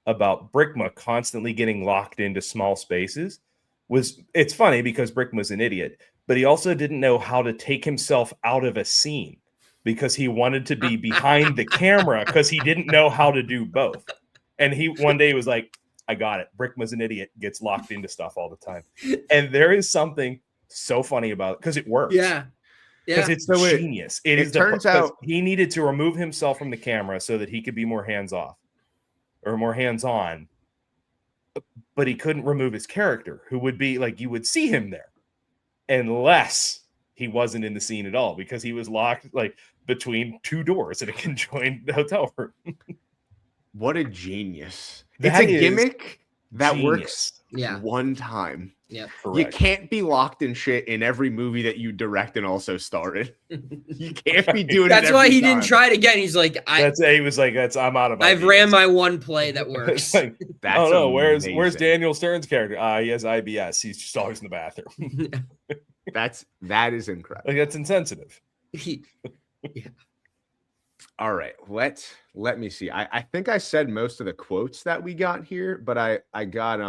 about Brickma constantly getting locked into small spaces was, it's funny because Brickma's an idiot, but he also didn't know how to take himself out of a scene because he wanted to be behind the camera because he didn't know how to do both. And he one day was like, I got it. Brickma's an idiot, gets locked into stuff all the time. And there is something so funny about it because it works. Yeah. Because it's So genius. It turns out he needed to remove himself from the camera so that he could be more hands-off or more hands-on. But he couldn't remove his character, who would be like, you would see him there unless he wasn't in the scene at all because he was locked like between two doors in a conjoined hotel room. What a genius. That it's a is gimmick that genius. works one time. Yeah. You can't be locked in shit in every movie that you direct and also star in. You can't be doing That's it why he time. didn't try it again. He's like, he was like, I'm out of I've ideas. ran my one play that works. Like, That's oh no, where's amazing. Daniel Stern's character? He has IBS. He's just always in the bathroom. That is incredible. Like that's insensitive. All right, let me see. I think I said most of the quotes that we got here, but I got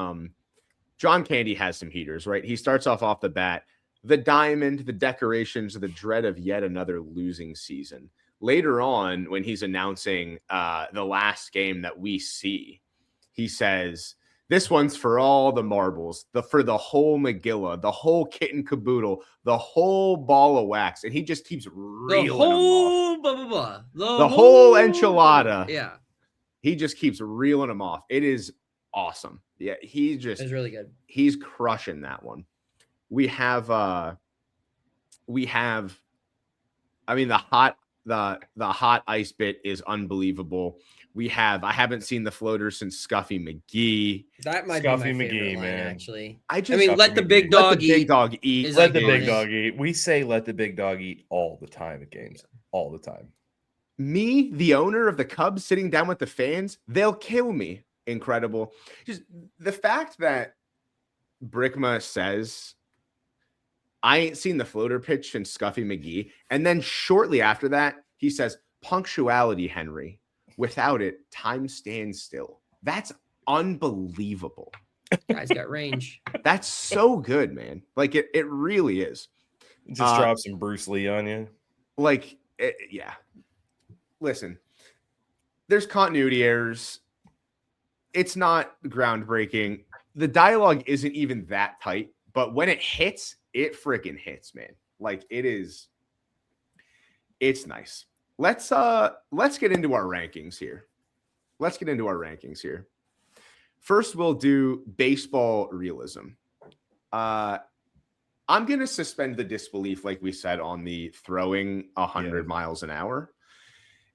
John Candy has some heaters, right? He starts off the bat, the diamond, the decorations, the dread of yet another losing season. Later on, when he's announcing the last game that we see, he says, this one's for all the marbles, for the whole Megillah, the whole kit and caboodle, the whole ball of wax. And he just keeps reeling them off. The whole enchilada. Yeah. He just keeps reeling them off. It is awesome. Yeah, It's really good. He's crushing that one. We have I mean the hot ice bit is unbelievable. I haven't seen the floater since Scuffy McGee. That might Scuffy be my McGee, favorite line, man. actually. I mean, let the big dog eat. Big dog eat. is Let the iconic. big dog eat. We say let the big dog eat all the time at games. All the time. Me, the owner of the Cubs, sitting down with the fans, they'll kill me. Incredible. Just the fact that Brickma says, I ain't seen the floater pitch since Scuffy McGee. And then shortly after that, he says, punctuality, Henry. Without it, time stands still. That's unbelievable. Guy's got range. That's so good, man. Like it really is. Just drop some Bruce Lee on you. Like, yeah. Listen, there's continuity errors. It's not groundbreaking. The dialogue isn't even that tight, but when it hits, it freaking hits, man. Like it's nice. Let's get into our rankings here. First, we'll do baseball realism. I'm going to suspend the disbelief, like we said, on the throwing 100 miles an hour.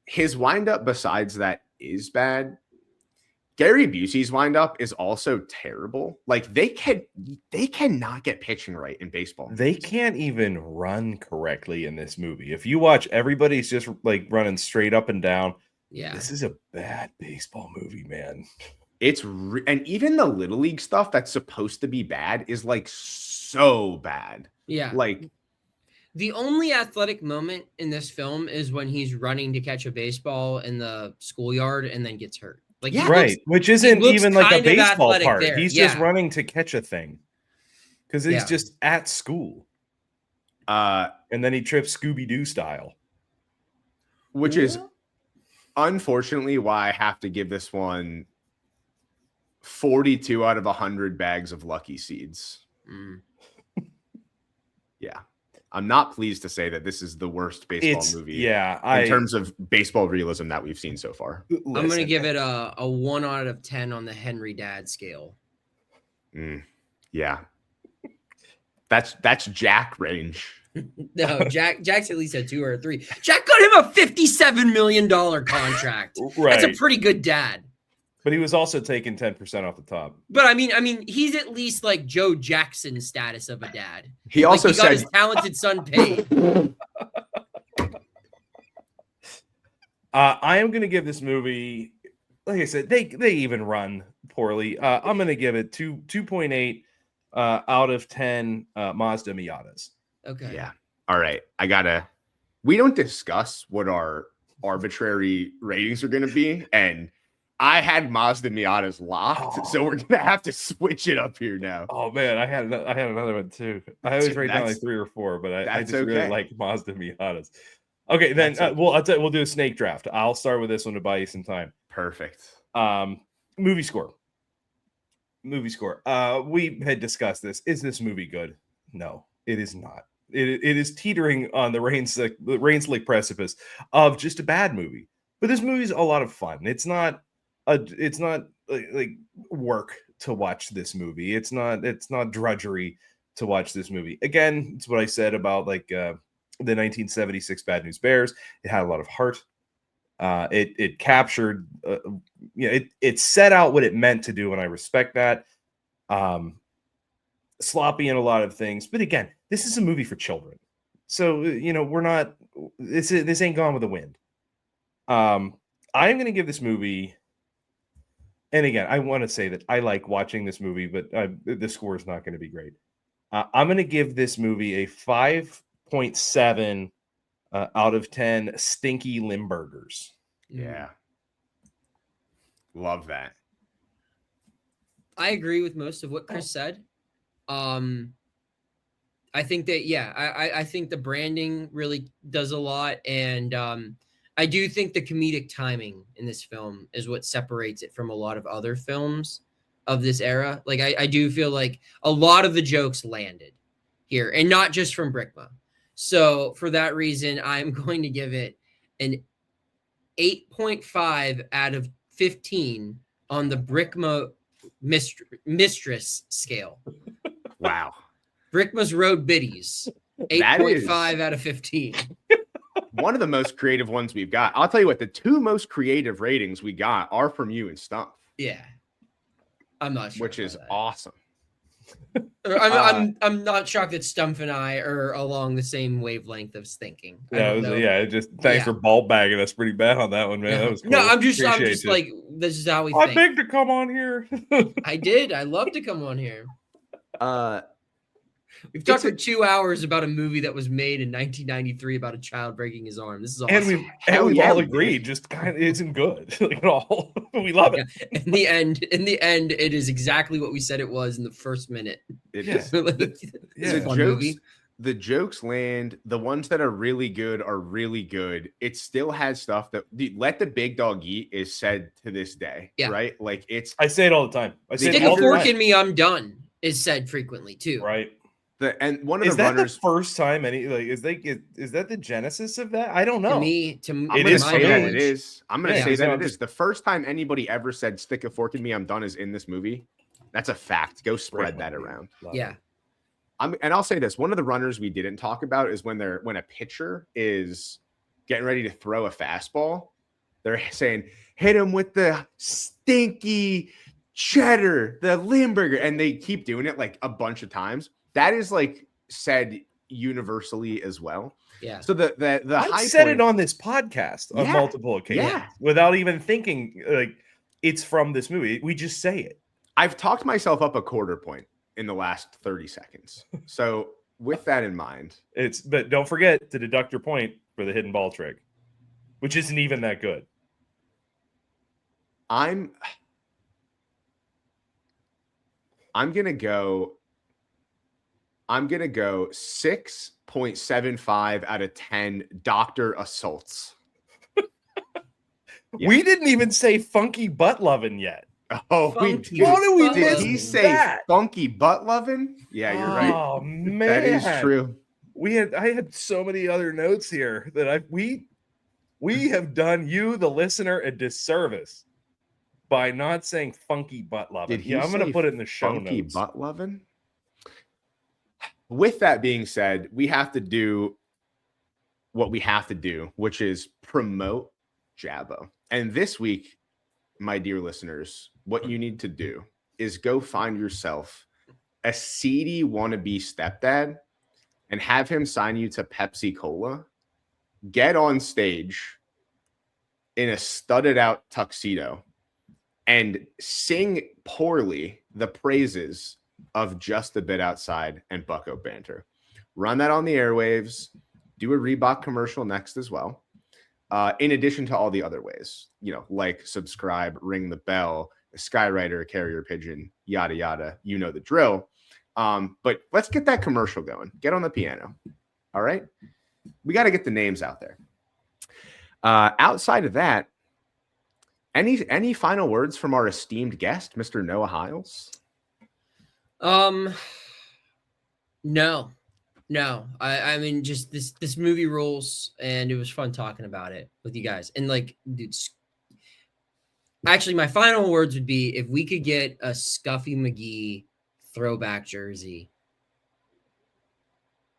His windup, besides that, is bad. Gary Busey's windup is also terrible. Like they cannot get pitching right in baseball. They can't even run correctly in this movie. If you watch, everybody's just like running straight up and down. Yeah. This is a bad baseball movie, man. And even the little league stuff that's supposed to be bad is like so bad. Yeah. Like the only athletic moment in this film is when he's running to catch a baseball in the schoolyard and then gets hurt. Like Yeah. Right. Which isn't even like a kind of baseball athletic part. there. He's Yeah. just running to catch a thing. Because he's Yeah. just at school. And then he trips Scooby-Doo style. which is unfortunately why I have to give this one 42 out of 100 bags of Lucky Seeds. Mm. Yeah. I'm not pleased to say that this is the worst baseball movie Yeah. in terms of baseball realism that we've seen so far. I'm going to give it a 1 out of 10 on the Henry Dad scale. Yeah. That's Jack range. No, Jack's at least had 2 or 3. Jack got him a $57 million contract. Right. That's a pretty good dad. But he was also taking 10% off the top. But I mean, he's at least like Joe Jackson status of a dad. He also he got his talented son paid. I am going to give this movie, like I said, they even run poorly. I'm going to give it 2.8 out of 10 Mazda Miatas. Okay. Yeah. All right. We don't discuss what our arbitrary ratings are going to be. And I had Mazda Miatas locked. So we're going to have to switch it up here now. Oh, man. I had another one too. I always write down like 3 or 4, but I just really like Mazda Miatas. Okay. Then we'll do a snake draft. I'll start with this one to buy you some time. Perfect. Movie score. We had discussed this. Is this movie good? No, it is not. It is teetering on the rain slick precipice of just a bad movie. But this movie's a lot of fun. It's not like work to watch this movie. It's not drudgery to watch this movie. Again, it's what I said about like the 1976 Bad News Bears. It had a lot of heart. It captured, it set out what it meant to do, and I respect that. Sloppy in a lot of things, but again, this is a movie for children, so we're not. This ain't Gone with the Wind. I'm going to give this movie, and again, I want to say that I like watching this movie, but the score is not going to be great. I'm going to give this movie a 5.7 out of 10 stinky Limburgers. Yeah. Love that. I agree with most of what Chris said. I think that, I think the branding really does a lot. And I do think the comedic timing in this film is what separates it from a lot of other films of this era. Like, I do feel like a lot of the jokes landed here, and not just from Brickma. So for that reason, I'm going to give it an 8.5 out of 15 on the Brickma mistress scale. Wow. Brickma's Road Biddies. 8.5 out of 15. One of the most creative ones we've got. I'll tell you what, the 2 most creative ratings we got are from you and Stumpf. Yeah. I'm not sure. Which is awesome. I'm not shocked that Stumpf and I are along the same wavelength of thinking. Just thanks for ball bagging us pretty bad on that one, man. That was cool. No, I'm just like, this is how we think. I begged to come on here. I did. I love to come on here. We've talked for 2 hours about a movie that was made in 1993 about a child breaking his arm. This is awesome. And we've all agreed, just kind of isn't good at all. We love it. In the end, it is exactly what we said it was in the first minute. It is. It's a fun movie. The jokes land. The ones that are really good are really good. It still has stuff that let the big dog eat is said to this day. Yeah. Right. Like I say it all the time. Stick a fork in me, I'm done is said frequently too. Right. And one of is the that runners, the first time is that the genesis of that? I don't know. To me, it is. It is. I'm going to say that it is the first time anybody ever said "stick a fork in me, I'm done" is in this movie. That's a fact. Go spread that around. Yeah. And I'll say this: one of the runners we didn't talk about is when a pitcher is getting ready to throw a fastball, they're saying, "Hit him with the stinky cheddar, the Limburger," and they keep doing it like a bunch of times. That is like said universally as well. Yeah. So the I said it on this podcast on multiple occasions without even thinking like it's from this movie. We just say it. I've talked myself up a quarter point in the last 30 seconds. So with that in mind, but don't forget to deduct your point for the hidden ball trick, which isn't even that good. I'm gonna go 6.75 out of 10 doctor assaults. We didn't even say funky butt loving yet. Oh, did we he say that? Funky butt loving? Yeah, you're right. Oh man, that is true. I had so many other notes here that we have done you, the listener, a disservice by not saying funky butt loving. I'm going to put it in the show notes. Funky butt loving? with that being said, we have to do what we have to do, which is promote Jabbo. And this week, my dear listeners, what you need to do is go find yourself a seedy wannabe stepdad and have him sign you to Pepsi Cola. Get on stage in a studded out tuxedo and sing poorly the praises of Just a Bit Outside and Bucko Banter. Run that on the airwaves. Do a Reebok commercial next as well. In addition to all the other ways, like, subscribe, ring the bell, a Skywriter, a carrier pigeon, yada, yada. You know the drill. But let's get that commercial going. Get on the piano. All right. We got to get the names out there. Outside of that, any final words from our esteemed guest, Mr. Noah Hiles? No. I mean, just this movie rules, and it was fun talking about it with you guys. And like, dude, actually, my final words would be, if we could get a Scuffy McGee throwback jersey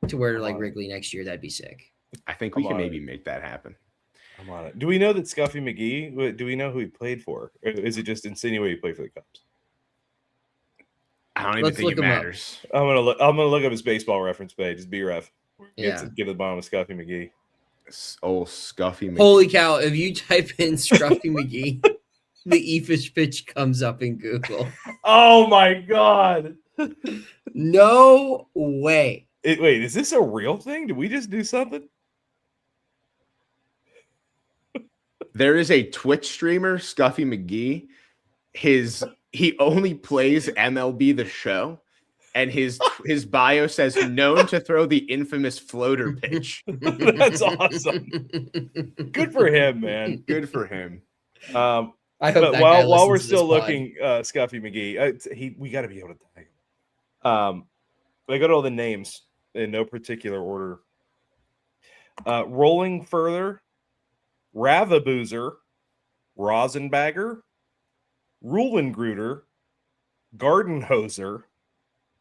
to wear to like Wrigley next year, that'd be sick. I think we can maybe make that happen. I'm on it. Do we know that Scuffy McGee? Do we know who he played for? Or is it just insinuated he played for the Cubs? I don't even think it matters. I'm gonna look up his baseball reference page. Just B-Ref. Yeah. Get to the bottom of Scuffy McGee. Oh, Scuffy McGee. Holy cow! If you type in Scuffy McGee, the E-Fish pitch comes up in Google. Oh my god! No way. Wait, is this a real thing? Did we just do something? There is a Twitch streamer, Scuffy McGee. He only plays MLB The Show, and his bio says known to throw the infamous floater pitch. That's awesome. Good for him, man. Good for him. I hope but that while we're still looking, Scuffy McGee, we got to be able to tag him. I got all the names in no particular order. Rolling further, Ravaboozer, Rosenbagger, Rulengruder, Gardenhoser,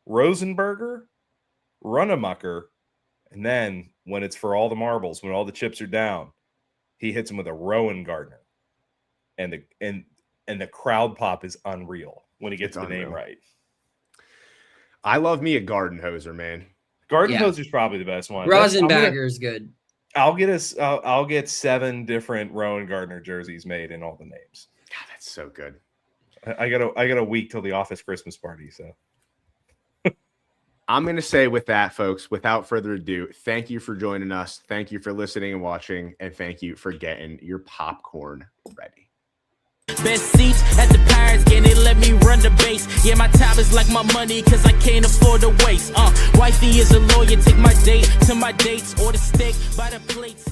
Rosenberger, Runnemucker, and then when it's for all the marbles, when all the chips are down, he hits him with a Rowan Gardner, and the crowd pop is unreal when he gets the name right. I love me a Gardenhoser, man. Gardenhoser's probably the best one. Rosenbagger is good. I'll get 7 different Rowan Gardner jerseys made in all the names. God, that's so good. I got a week till the office Christmas party, so I'm going to say with that, folks, without further ado, thank you for joining us. Thank you for listening and watching, and thank you for getting your popcorn ready. Best seats at the Pirates game, they let me run the base. Yeah, my time is like my money, cause I can't afford to waste. Wifey is a lawyer, take my date to my dates, or the steak by the plates.